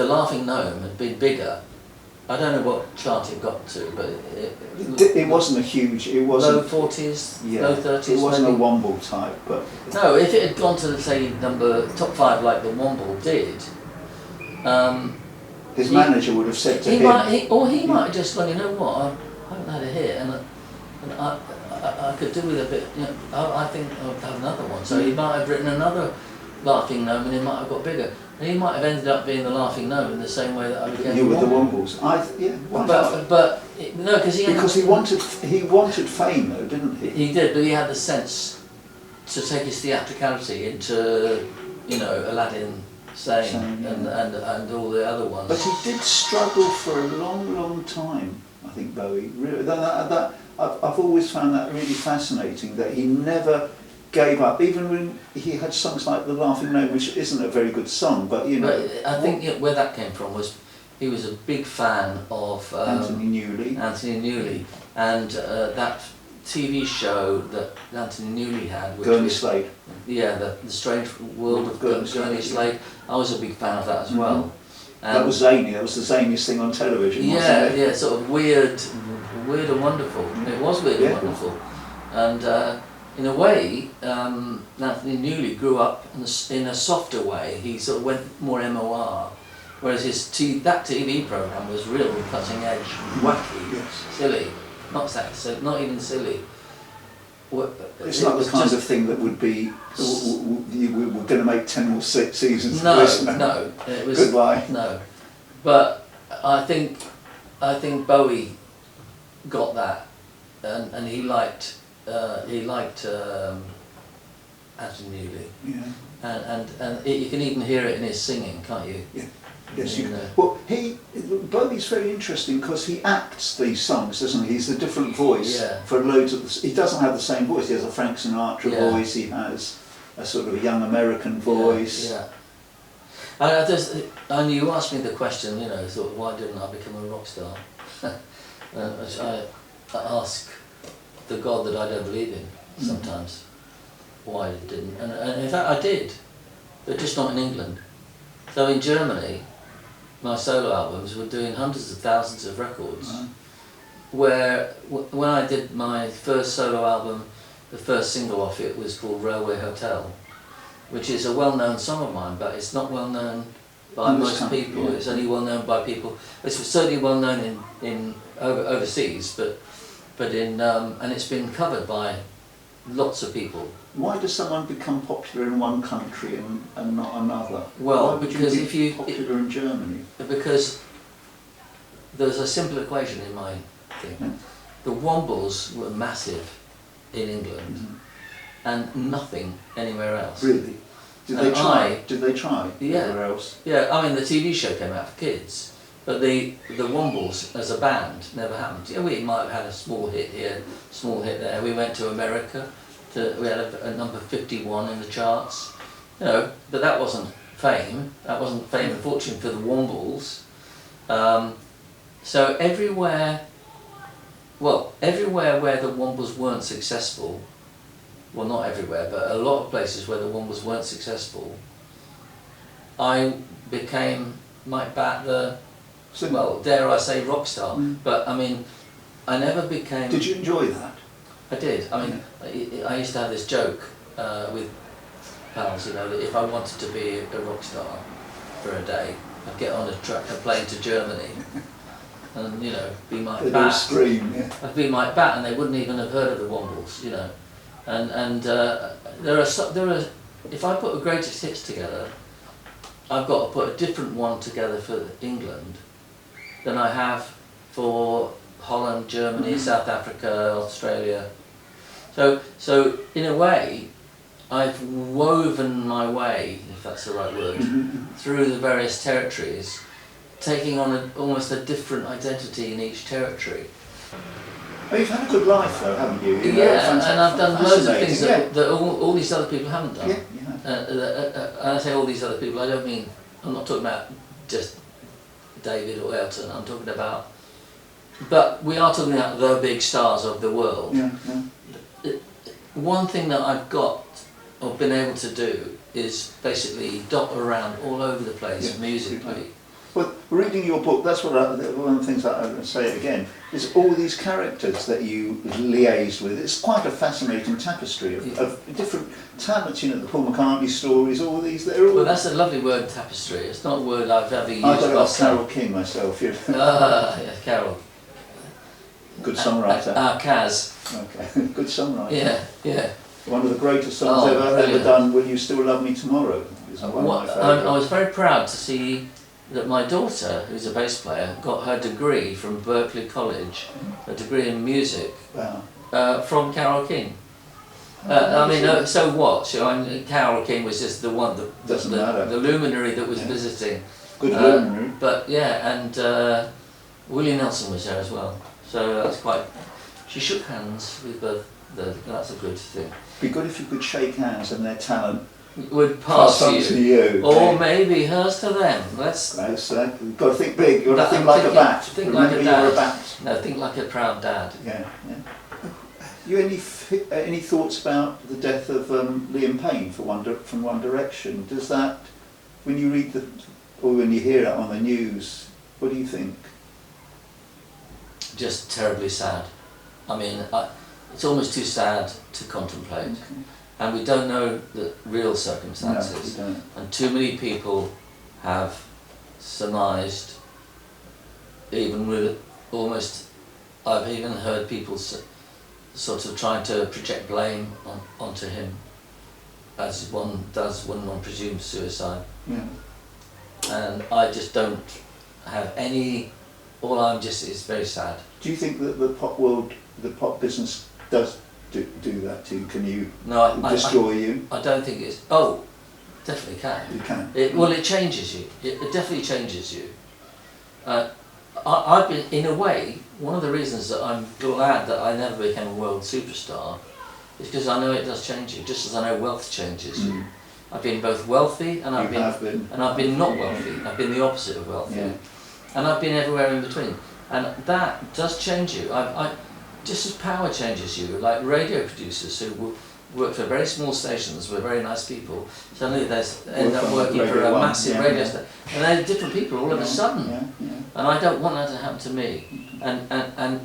Laughing Gnome had been bigger. I don't know what chart it got to, but it wasn't a huge. It wasn't low 40s, low 30s. It wasn't maybe. a Womble type, but no. If it had gone to say top 5 like the Womble did, his manager would have said to him, he might have just gone, you know what, I haven't had a hit, and I could do with a bit. You know, I think I'll have another one. So he might have written another Laughing Gnome, and it might have got bigger. And he might have ended up being the Laughing Gnome in the same way that I became. You with the Wombles. But no, because he wanted fame though, didn't he? He did, but he had the sense to take his theatricality into, you know, Aladdin Sane and all the other ones. But he did struggle for a long time. I think Bowie. Really, I've always found that really fascinating. That he never gave up, even when he had songs like The Laughing Gnome, which isn't a very good song, but you know. But I think where that came from was he was a big fan of Anthony Newley. And that TV show that Anthony Newley had, which Gurney was, Slade. yeah, the Strange World of Gurney Slade. I was a big fan of that as well. And That was zany. That was the zaniest thing on television, wasn't yeah, it? yeah, sort of weird and wonderful. It was weird and wonderful, and in a way, Anthony Newley grew up in a softer way. He sort of went more MOR, whereas that TV program was real cutting edge, wacky, silly, not even silly. It's not the kind of thing that would be, we're going to make 10 more seasons. No, of this. no, it was Goodbye. no, but I think Bowie got that, and he liked Anthony Newley, Yeah. and you can even hear it in his singing, can't you? Yeah. Yes, you. Well, Bowie's very interesting because he acts these songs, doesn't he? He's a different voice for loads of. He doesn't have the same voice. He has a Frank Sinatra voice. He has a sort of a young American voice. Yeah. And you asked me the question, you know, sort of, why didn't I become a rock star? Which I ask the God that I don't believe in sometimes why I didn't, and in fact I did, but just not in England. So in Germany, my solo albums were doing hundreds of thousands of records, where when I did my first solo album, the first single off it was called Railway Hotel, which is a well-known song of mine, but it's not well known by most people. Yeah. It's only well known by people. It's certainly well known in overseas, but in and it's been covered by lots of people. Why does someone become popular in one country and not another? Well, why would because you be popular in Germany? Because there's a simple equation in my thing. Yeah. The Wombles were massive in England, and nothing anywhere else. Really? Did they try? Did they try? Yeah. Anywhere else? Yeah. I mean, the TV show came out for kids, but the Wombles as a band never happened. Yeah, we might have had a small hit here, small hit there. We went to America. We had a number 51 in the charts, you know, but that wasn't fame. That wasn't fame and fortune for the Wombles. So everywhere where the Wombles weren't successful, well, not everywhere, but a lot of places where the Wombles weren't successful, I might Batt the, well, dare I say, rock star. But I mean, I never became. Did you enjoy that? I did. I mean, I used to have this joke with pals, you know, that if I wanted to be a rock star for a day, I'd get on a plane to Germany, and you know, be Mike Batt. Scream, yeah. I'd be Mike Batt, and they wouldn't even have heard of the Wombles, you know. And there are. If I put a greatest hits together, I've got to put a different one together for England than I have for Holland, Germany, South Africa, Australia. So in a way, I've woven my way, if that's the right word, through the various territories, taking on almost a different identity in each territory. Well, you've had a good life though, haven't you? Yeah, and I've done loads of things that all these other people haven't done. Yeah, you have. And I say all these other people, I don't mean, I'm not talking about just David or Elton, I'm talking about, but we are talking about the big stars of the world. Yeah. One thing that I've got, or been able to do, is basically dot around all over the place musically. Well, reading your book, that's one of the things that I would say again, is all these characters that you liaised with. It's quite a fascinating tapestry of different talents, you know, the Paul McCartney stories, all these. They're all. Well, that's a lovely word, tapestry. It's not a word I've ever used. I got it off Carole King myself. Yeah, Carole. Good songwriter. Kaz. Okay, good songwriter. Yeah. One of the greatest songs ever done, Will You Still Love Me Tomorrow, is one of my favourites. I was very proud to see that my daughter, who's a bass player, got her degree from Berklee College, a degree in music, from Carole King. I mean, so what? Carole King was just the one, the luminary that was visiting. Good luminary. But yeah, and Willie Nelson was there as well. So that's quite. She shook hands with both. That's a good thing. Be good if you could shake hands and their talent would pass on to you. or maybe hers to them. You've got to think big. You've got to think like a bat. Think Remember, like a dad. you're a bat. No, think like a proud dad. Yeah. You any thoughts about the death of Liam Payne from One Direction? Does that, when you read or when you hear it on the news, what do you think? Just terribly sad. I mean, it's almost too sad to contemplate. Okay. And we don't know the real circumstances. No, we don't. And too many people have surmised, even with almost, I've even heard people sort of trying to project blame onto him, as one does when one presumes suicide. Yeah. And I just don't have any, is very sad. Do you think that the pop business does do that to you? Can you destroy you? I don't think it's, definitely can. You can. It changes you. It definitely changes you. I've been, in a way, one of the reasons that I'm glad that I never became a world superstar is because I know it does change you, just as I know wealth changes you. I've been both wealthy and I've been not wealthy. I've been the opposite of wealthy. Yeah. And I've been everywhere in between. And that does change you. Just as power changes you, like radio producers who work for very small stations with very nice people, suddenly they end up working for a massive radio station. And they're different people all of a sudden. Yeah. And I don't want that to happen to me. And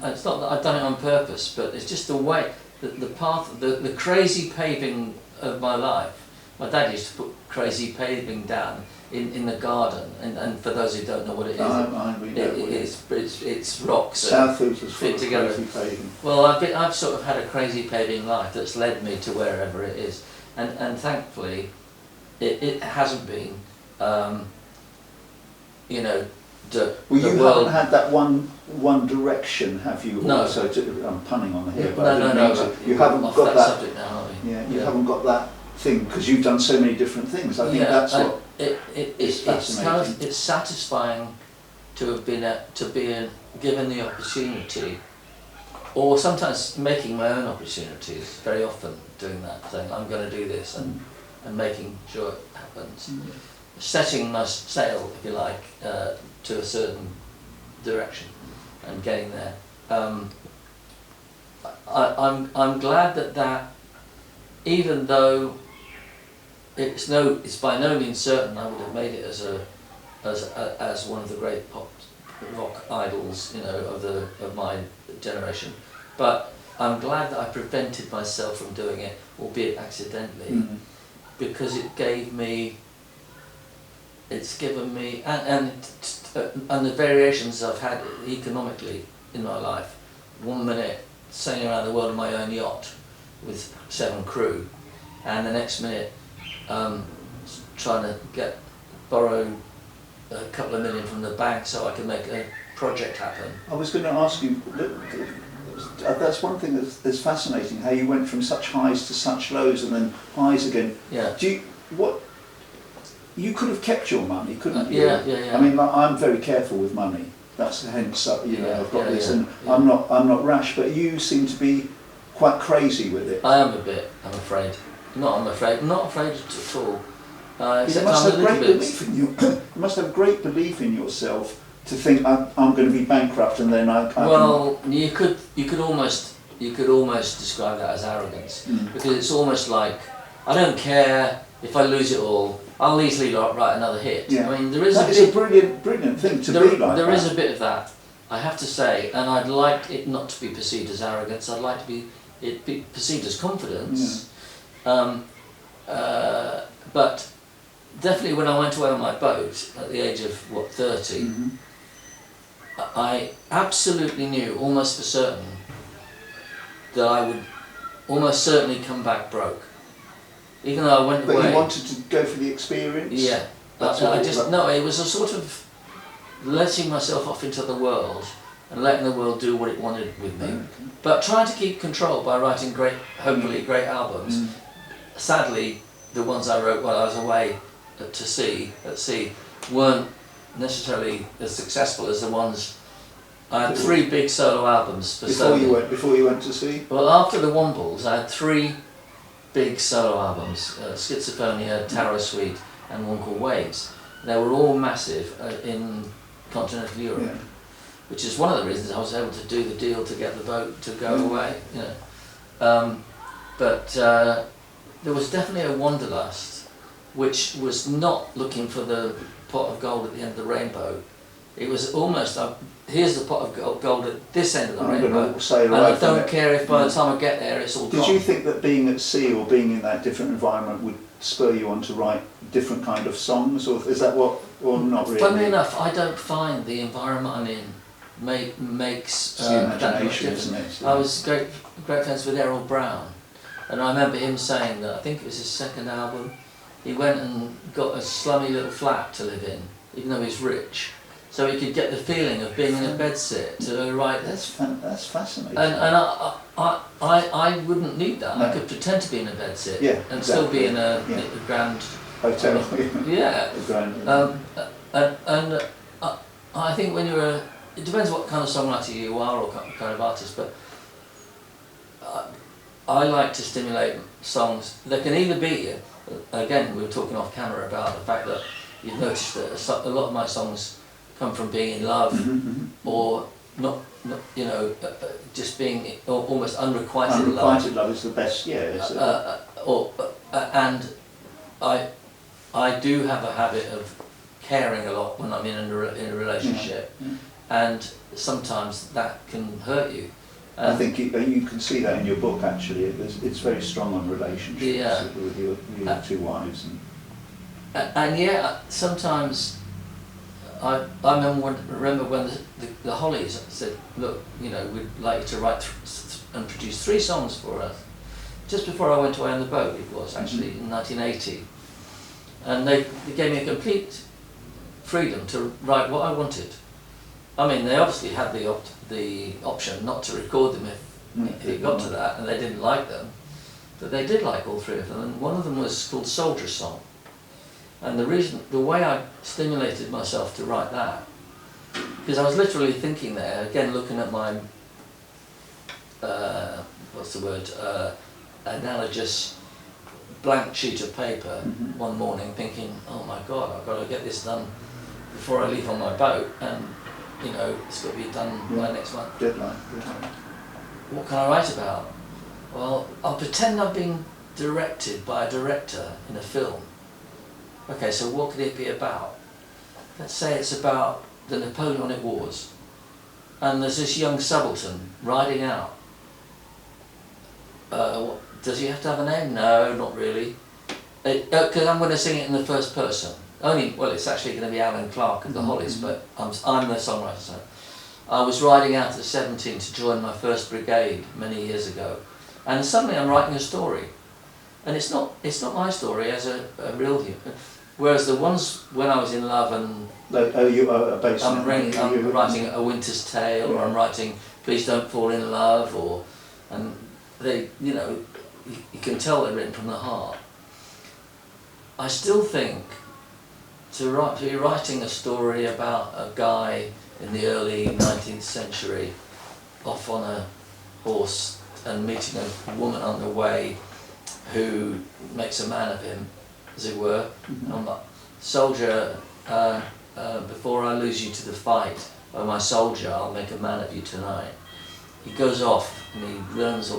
it's not that I've done it on purpose, but it's just the way, the path, the crazy paving of my life. My dad used to put crazy paving down in the garden, and for those who don't know what it is, it's rocks Southwards was fit together. Crazy paving. Well, I've sort of had a crazy paving life that's led me to wherever it is, and thankfully, it hasn't been, you haven't had that one direction, have you? No. Also, I'm punning on here, but No. You haven't off got that that. subject now, aren't we? Yeah, you haven't got that thing because you've done so many different things. I think that's what. It's satisfying to have been given the opportunity, or sometimes making my own opportunities. Very often doing that, saying I'm going to do this and making sure it happens. Setting my sail, if you like, to a certain direction and getting there. I'm glad that even though it's by no means certain I would have made it as one of the great pop rock idols, of my generation, but I'm glad that I prevented myself from doing it, albeit accidentally, because it's given me and the variations I've had economically in my life. 1 minute sailing around the world on my own yacht with 7 crew, and the next minute trying to borrow a couple of million from the bank so I can make a project happen. I was going to ask you, that's one thing that's fascinating, how you went from such highs to such lows and then highs again. Yeah. You could have kept your money, couldn't you? Yeah. I mean, I'm very careful with money. That's hence, I've got this, and yeah. I'm not rash. But you seem to be quite crazy with it. I am a bit. I'm afraid. Not afraid at all. You must have great belief in you. You must have great belief in yourself to think I'm going to be bankrupt and then I you could almost describe that as arrogance, because it's almost like I don't care if I lose it all. I'll easily write another hit. Yeah. I mean, there is a brilliant thing to be like that. There is a bit of that, I have to say, and I'd like it not to be perceived as arrogance. I'd like to be perceived as confidence. Yeah. But definitely, when I went away on my boat at the age of 30, I absolutely knew, almost for certain, that I would almost certainly come back broke. Even though I went away. But you wanted to go for the experience? Yeah. It was a sort of letting myself off into the world and letting the world do what it wanted with me. Okay. But trying to keep control by writing hopefully great albums. Sadly, the ones I wrote while I was away at sea weren't necessarily as successful as the ones. I had 3 big solo albums for before you went to sea. Well, after the Wombles, I had 3 big solo albums, Schizophrenia, Tarot Suite, and one called Waves. They were all massive in continental Europe, Yeah. which is one of the reasons I was able to do the deal to get the boat to go away. You know, but there was definitely a wanderlust, which was not looking for the pot of gold at the end of the rainbow. It was almost, here's the pot of gold at this end of the rainbow, and I don't care if by the time I get there it's all gone. Did you think that being at sea or being in that different environment would spur you on to write different kind of songs, or is that what, or not really? Funnily enough, I don't find the environment I'm in makes that much difference. Isn't it? I was great friends with Errol Brown, and I remember him saying that, I think it was his second album, he went and got a slummy little flat to live in, even though he's rich, so he could get the feeling of being in a bedsit to write. That's fascinating. And I wouldn't need that. No. I could pretend to be in a bedsit and exactly. still be in a Yeah. grand hotel. yeah. A grand, And I think when you're it depends what kind of songwriter you are or kind of artist, but I like to stimulate songs that can either be, again we were talking off camera about the fact that you've noticed that a lot of my songs come from being in love, or not you know, just being almost unrequited love. Unrequited love is the best, yeah. And I do have a habit of caring a lot when I'm in a relationship, and sometimes that can hurt you. I think you can see that in your book actually. It's very strong on relationships with your two wives. And yeah, sometimes I remember when the Hollies said, look, you know, we'd like you to write and produce 3 songs for us. Just before I went away on the boat, it was actually in 1980. And they gave me a complete freedom to write what I wanted. I mean, they obviously had the option not to record them if it got to that, and they didn't like them. But they did like all 3 of them, and one of them was called Soldier Song. And the way I stimulated myself to write that, because I was literally thinking there, again looking at my, analogous blank sheet of paper one morning, thinking, oh my God, I've got to get this done before I leave on my boat, and you know, it's got to be done by next month. Deadline. What can I write about? Well, I'll pretend I've been directed by a director in a film. Okay, so what could it be about? Let's say it's about the Napoleonic Wars, and there's this young subaltern riding out. Does he have to have a name? No, not really. Because I'm going to sing it in the first person. It's actually going to be Alan Clark of the Hollies, but I'm the songwriter. So I was riding out at 17 to join my first brigade many years ago, and suddenly I'm writing a story, and it's not my story as a real human. Whereas the ones when I was in love and I'm writing A Winter's Tale, or I'm writing Please Don't Fall in Love, and they, you know, you can tell they're written from the heart. I still think to be writing a story about a guy in the early 19th century off on a horse and meeting a woman on the way who makes a man of him, as it were. Soldier, before I lose you to the fight, oh my soldier, I'll make a man of you tonight. He goes off and he learns a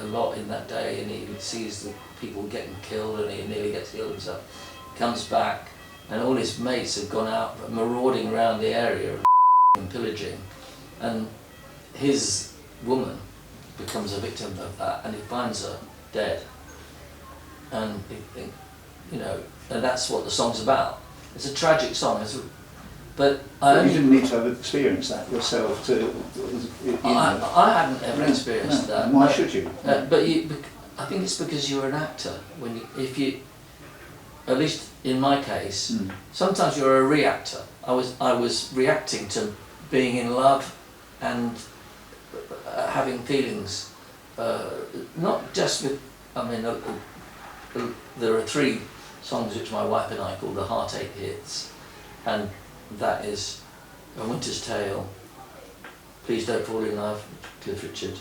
lot in that day, and he sees the people getting killed, and he nearly gets killed himself. He comes back, and all his mates have gone out marauding around the area and pillaging, and his woman becomes a victim of that, and he finds her dead. And you know, and that's what the song's about. It's a tragic song. But you didn't need to have experienced that yourself to. I hadn't ever experienced that. Why should you? But I think it's because you're an actor. If you, at least in my case, sometimes you're a reactor. I was reacting to being in love and having feelings, not just with. I mean, there are 3 songs which my wife and I call the heartache hits, and that is A Winter's Tale, Please Don't Fall in Love, Cliff Richard,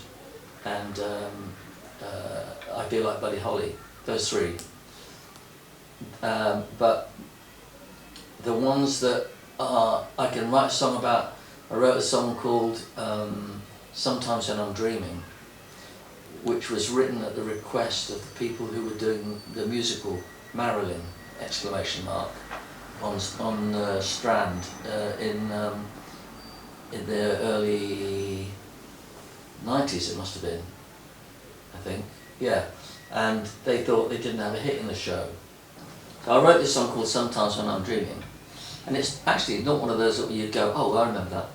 and I I Feel Like Buddy Holly, those three. But the ones that I can write a song about, I wrote a song called Sometimes When I'm Dreaming, which was written at the request of the people who were doing the musical Marilyn, ! On Strand in the early 90s it must have been, I think, yeah. And they thought they didn't have a hit in the show. So I wrote this song called Sometimes When I'm Dreaming, and it's actually not one of those that you go, oh, I remember that.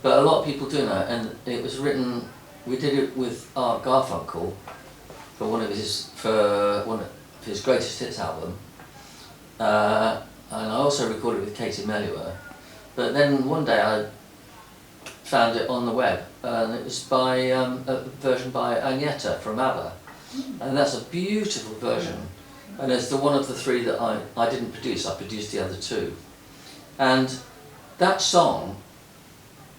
But a lot of people do know, and it was written, we did it with Art Garfunkel for one of his greatest hits album. And I also recorded it with Katie Melua. But then one day I found it on the web, and it was by a version by Agneta from ABBA. And that's a beautiful version. And it's the one of the three that I didn't produce, I produced the other two. And that song,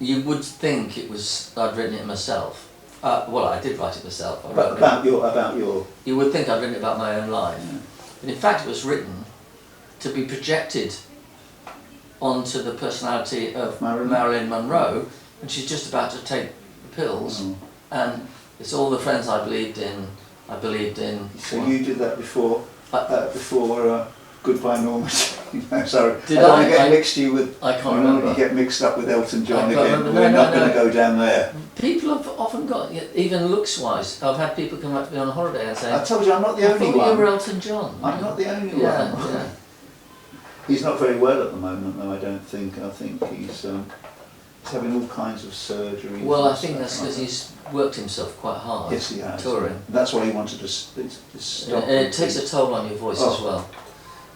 you would think it was, I'd written it myself. Well, I did write it myself. About your... You would think I'd written it about my own life. Yeah. But in fact it was written to be projected onto the personality of Marilyn Monroe, and she's just about to take the pills, and it's all the friends I believed in. So you did that before Goodbye Norma. Sorry, Did I don't want to I? get mixed you with. I can't remember. You get mixed up with Elton John I can't again. remember. We're No, not no, going to no. go down there. People have often got, even looks-wise, I've had people come up to me on a holiday and say, I told you I'm not the I only thought one. you were Elton John. I'm not the only one. Yeah. He's not very well at the moment, though. I don't think. I think he's having all kinds of surgeries. Well, I think that's because he's worked himself quite hard. Yes, he has. Touring. That's why he wanted to stop. And it takes a toll on your voice as well.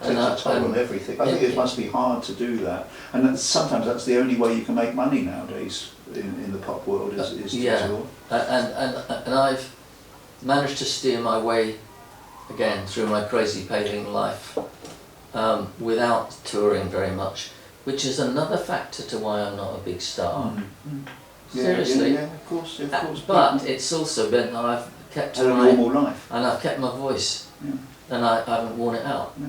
It takes a toll on everything. I think it must be hard to do that, and sometimes that's the only way you can make money nowadays in the pop world is to tour. And I've managed to steer my way again through my crazy paving life without touring very much, which is another factor to why I'm not a big star. Seriously. Yeah, of course. But it's also been that I've kept a normal life, and I've kept my voice, and I haven't worn it out. Yeah.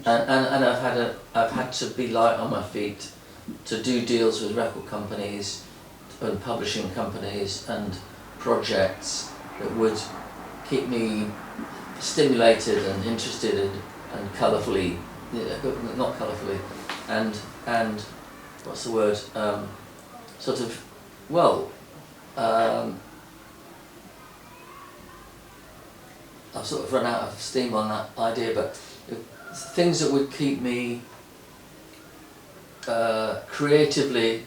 And I've had to be light on my feet to do deals with record companies and publishing companies and projects that would keep me stimulated and interested and colourfully, not colourfully, and what's the word? Sort of, well, I've sort of run out of steam on that idea, but things that would keep me creatively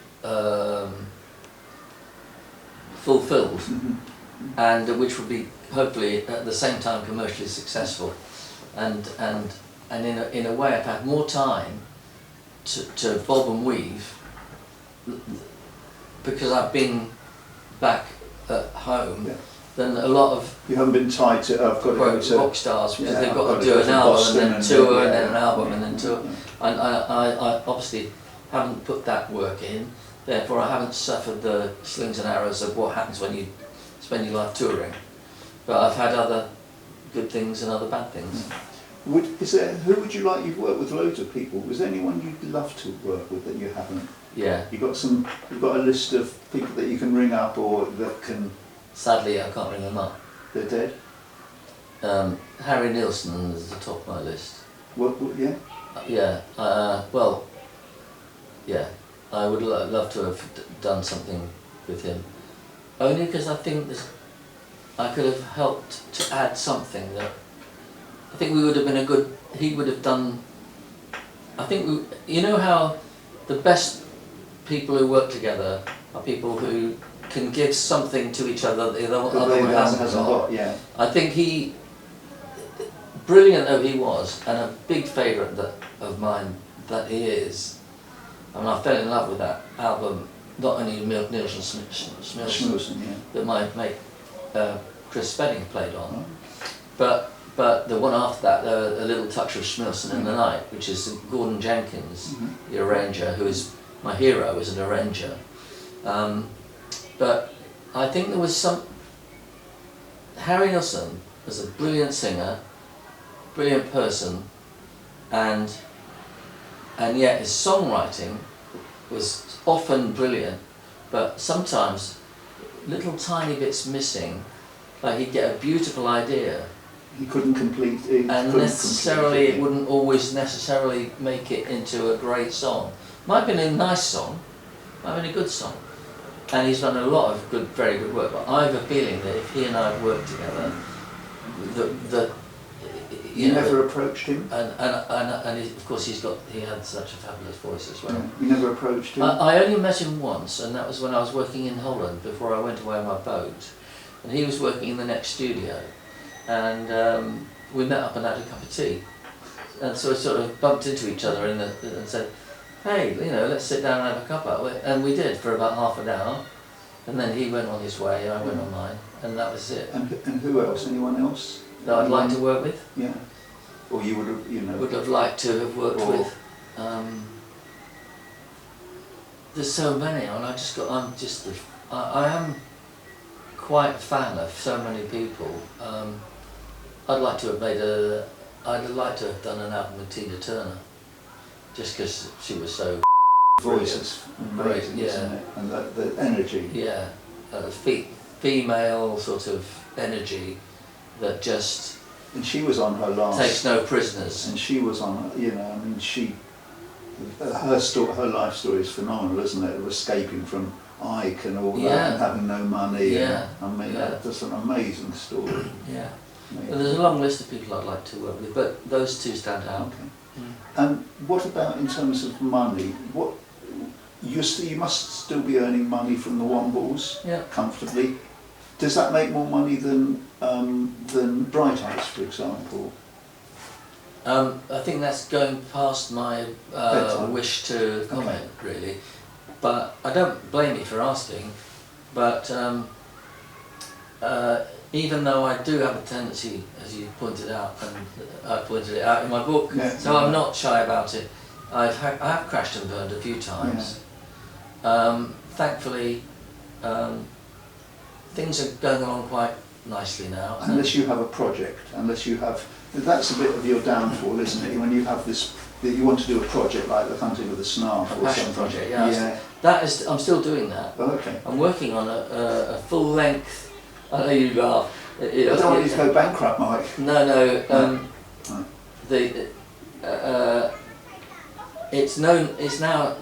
fulfilled, and which would be hopefully at the same time commercially successful, and in a way I've had more time to bob and weave because I've been back at home. Then a lot of you haven't been tied to I've got to go to rock stars because they've I've got to do an album and then tour and then an album and then tour. Yeah. And I obviously haven't put that work in, therefore I haven't suffered the slings and arrows of what happens when you spend your life touring. But I've had other good things and other bad things. Who would you like? You've worked with loads of people. Was there anyone you'd love to work with that you haven't? Yeah. You've got a list of people that you can ring up or that can. Sadly, I can't ring them up. They're dead? Harry Nilsson is at the top of my list. What yeah? Yeah, well, yeah, I would love to have done something with him. Only because I think I could have helped to add something that I think we would have been he would have done, I think, you know how the best people who work together are people who can give something to each other that the other one hasn't got. Yeah. I think brilliant though he was, and a big favourite of mine that he is, I mean I fell in love with that album, not only Nilsson Smilson, that my mate Chris Spedding played on, but the one after that, A Little Touch of Smilson in the Night, which is Gordon Jenkins, the arranger, who is my hero as an arranger. But I think there was Harry Nilsson as a brilliant singer, brilliant person, and yet his songwriting was often brilliant, but sometimes little tiny bits missing. Like he'd get a beautiful idea, He couldn't complete it. and necessarily it wouldn't always necessarily make it into a great song. Might have been a nice song, might have been a good song, and he's done a lot of good, very good work. But I have a feeling that if he and I had worked together, You never approached him? and he, of course he had such a fabulous voice as well. Yeah. You never approached him? I only met him once, and that was when I was working in Holland before I went away on my boat, and he was working in the next studio, and we met up and had a cup of tea, and so we sort of bumped into each other and said, hey, you know, let's sit down and have a cuppa, and we did for about half an hour, and then he went on his way, I went on mine, and that was it. And who else? Anyone else? That I'd like to work with? Yeah. Or you would have, you know... Would have liked to have worked with. There's so many, and I am quite a fan of so many people. I'd like to have done an album with Tina Turner, just because she was so Voice is amazing, yeah. isn't it? And the energy. Yeah, female sort of energy that just And she was on her last... takes no prisoners. And she was on, you know, I mean, her life story is phenomenal, isn't it? Of escaping from Ike and all that, and having no money. Yeah. And, I mean, that's an amazing story. Yeah. Amazing. And there's a long list of people I'd like to work with, but those two stand out. Okay. And what about in terms of money? What you must still be earning money from the Wombles comfortably. Does that make more money than Bright Eyes, for example? I think that's going past my wish to comment, really. But I don't blame you for asking. But even though I do have a tendency, as you pointed out, and I pointed it out in my book, so I'm not shy about it. I have crashed and burned a few times. Thankfully, things are going along quite nicely now. Unless you have a project, that's a bit of your downfall, isn't it? When you have this, you want to do a project like The Hunting of the Snark or passion something. project, that is, I'm still doing that. Oh, okay. I'm working on a full length. I know you laugh. I don't want you to go bankrupt, Mike. No. It's now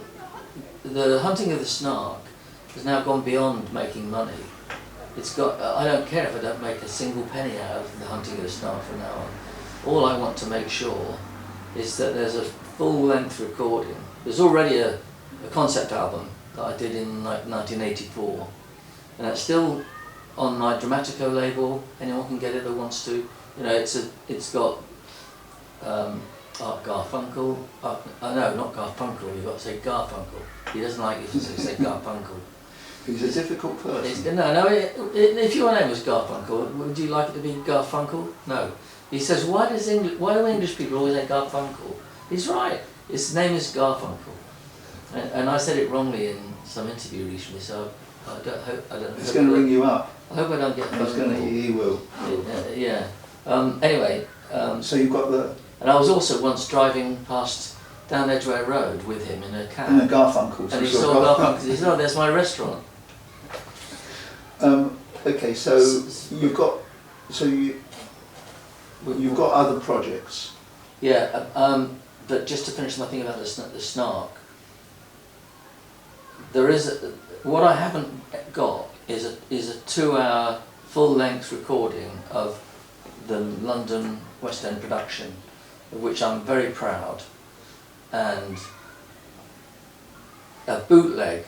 The Hunting of the Snark has now gone beyond making money. It's got. I don't care if I don't make a single penny out of The Hunting of the Snark from now on. All I want to make sure is that there's a full-length recording. There's already a concept album that I did in like 1984, and it's still on my Dramatico label. Anyone can get it that wants to. You know, it's got Art Garfunkel. No, not Garfunkel. You've got to say Garfunkel. He doesn't like you to say Garfunkel. He's a difficult person. If your name was Garfunkel, would you like it to be Garfunkel? No. He says, why do English people always say Garfunkel? He's right. His name is Garfunkel. And I said it wrongly in some interview recently, so I don't. He's going to ring you up. I hope I don't get. He will. Yeah. Anyway. So you've got the. And I was also once driving past down Edgware Road with him in a cab. In a Garfunkel. And he saw Garfunkel. He said, "Oh, there's my restaurant." Okay, so you've got other projects. Yeah, but just to finish my thing about the Snark, there is what I haven't got is a 2-hour full-length recording of the London West End production, of which I'm very proud, and a bootleg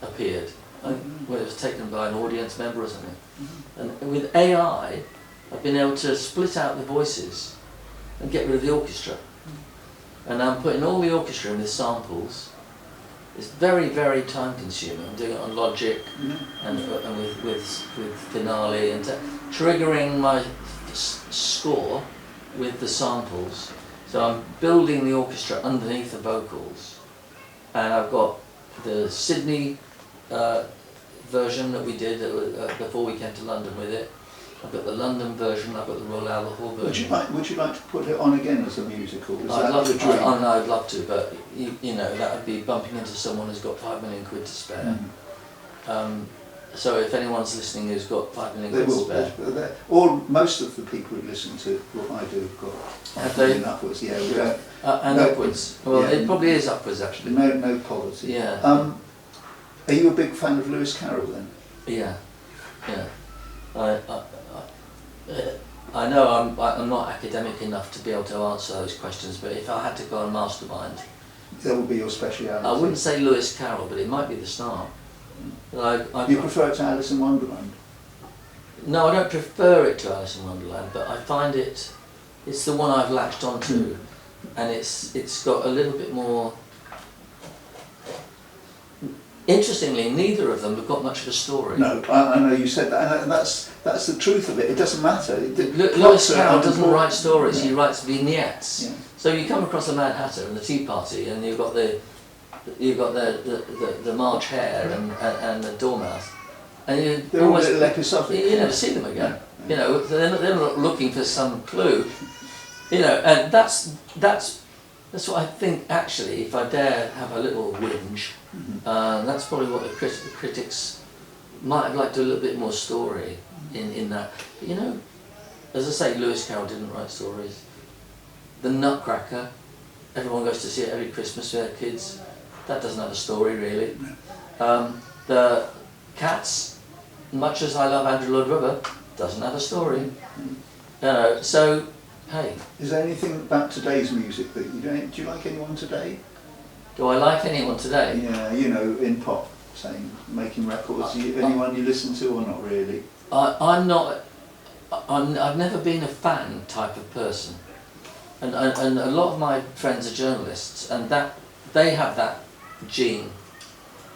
appeared. Well, it was taken by an audience member or something. And with AI, I've been able to split out the voices and get rid of the orchestra. And I'm putting all the orchestra in with samples. It's very, very time consuming. I'm doing it on Logic and with Finale and triggering my score with the samples. So I'm building the orchestra underneath the vocals. And I've got the Sydney version that we did before we came to London with it, I've got the London version, I've got the Royal Albert Hall version. Would you like to put it on again as a musical? Is I'd that love the to. dream? I'd love to, but you know, that would be bumping into someone who's got £5 million to spare. So if anyone's listening who's got £5 million to spare, Most of the people who listen to what I do have got have £5 they? million upwards. Yeah, we don't. And No, upwards. Well, yeah. it probably is upwards actually. No poverty. Yeah. Are you a big fan of Lewis Carroll then? Yeah, yeah. I know I'm not academic enough to be able to answer those questions, but if I had to go on mastermind, That would be your speciality. I wouldn't say Lewis Carroll, but it might be the star. You prefer it to Alice in Wonderland? No, I don't prefer it to Alice in Wonderland, but I find it's the one I've latched onto, and it's got a little bit more. Interestingly, neither of them have got much of a story. No, I know you said that, and that's the truth of it. It doesn't matter. Lewis Carroll doesn't write stories; Yeah. he writes vignettes. Yeah. So you come across the Mad Hatter and the Tea Party, and you've got the March Hare and the Dormouse, and They're all little episodic. you never see them again. Yeah. You know, they're not looking for some clue. You know, and that's what I think. Actually, if I dare have a little whinge, that's probably what the critics might have liked a little bit more story in that. But, you know, as I say, Lewis Carroll didn't write stories. The Nutcracker, everyone goes to see it every Christmas with their kids. That doesn't have a story really. The Cats, much as I love Andrew Lloyd Webber, doesn't have a story. You know, so hey. Is there anything about today's music that you don't? Do you like anyone today? Do I like anyone today? Yeah, you know, in pop, saying making records. Anyone you listen to or not really? I'm not. I've never been a fan type of person, and a lot of my friends are journalists, and that they have that gene,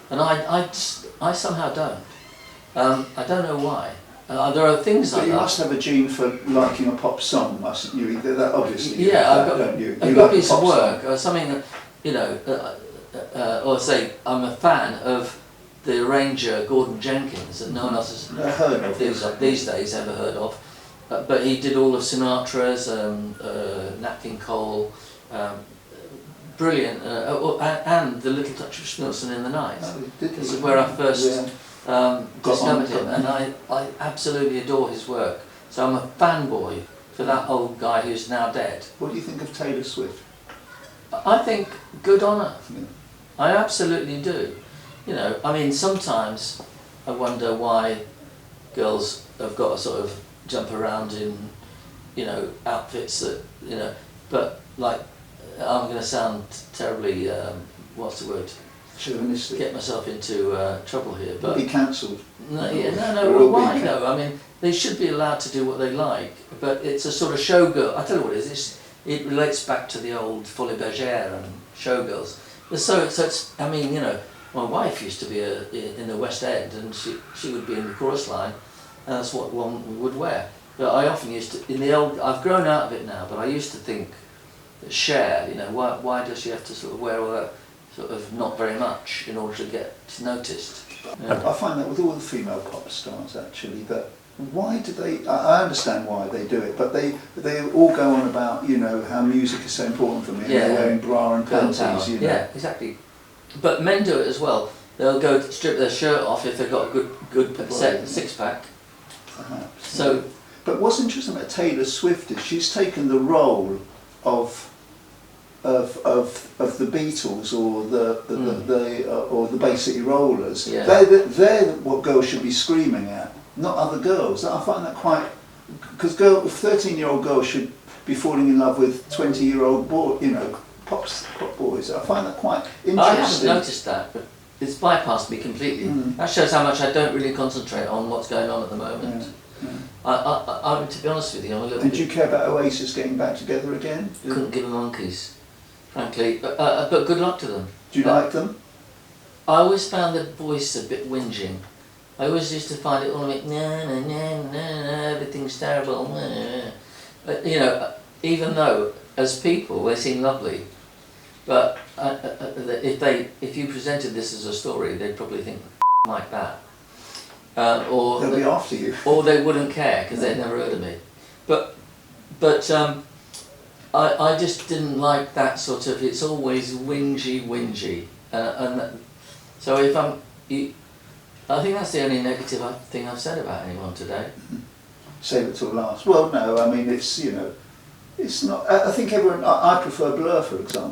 and I somehow don't. I don't know why. There are things But like you that. must have a gene for liking a pop song, mustn't you? That obviously. You Yeah, have I've that, got don't you? a You good like piece a of pop work song. or something. You know, or say I'm a fan of the arranger Gordon Jenkins that no one else has Never heard of these days ever heard of. But he did all of Sinatra's, Nat King Cole, brilliant, and the Little Touch of Schmilson in the Night. This is where I first discovered him, and I absolutely adore his work. So I'm a fanboy for that old guy who's now dead. What do you think of Taylor Swift? I think good on her. Yeah. I absolutely do. You know, I mean, sometimes I wonder why girls have got to sort of jump around in, you know, outfits that, you know, but like, I'm going to sound terribly, what's the word? Chauvinistic. Get myself into trouble here, but Be cancelled. no, We're well, all why being though? I mean, they should be allowed to do what they like, but it's a sort of showgirl. I tell you what it is. It relates back to the old Folie Bergère and showgirls. So it's. I mean, you know, my wife used to be in the West End, and she would be in the chorus line, and that's what one would wear. But I often used to, in the old. I've grown out of it now, but I used to think that Cher, you know, why does she have to sort of wear all that sort of not very much in order to get noticed? Yeah. I find that with all the female pop stars actually, that why do they? I understand why they do it, but they all go on about, you know, how music is so important for me. Yeah. And they're wearing bra and Girl panties, power. you know. Yeah, exactly. But men do it as well. They'll go strip their shirt off if they've got a good Right. six pack. Perhaps. So. But what's interesting about Taylor Swift is she's taken the role of the Beatles or the Basically Rollers. Yeah. They're what girls should be screaming at, not other girls. I find that quite, because 13-year-old girls should be falling in love with 20-year-old boy, you know, pop boys. I find that quite interesting. I haven't noticed that, but it's bypassed me completely. That shows how much I don't really concentrate on what's going on at the moment. Yeah. I to be honest with you, I'm a little And bit. do you care about Oasis getting back together again? Couldn't give a monkeys, frankly. But good luck to them. Do you like them? I always found their voice a bit whinging. I always used to find it all like everything's terrible. But, you know, even though as people they seem lovely, but if you presented this as a story, they'd probably think like that. or They'll be after you. or they wouldn't care because they'd never heard of me. But I just didn't like that sort of. It's always whingy, and so if I think that's the only negative thing I've said about anyone today. Save it till last. Well, no, I mean, it's, you know, it's not. I think everyone. I prefer Blur, for example.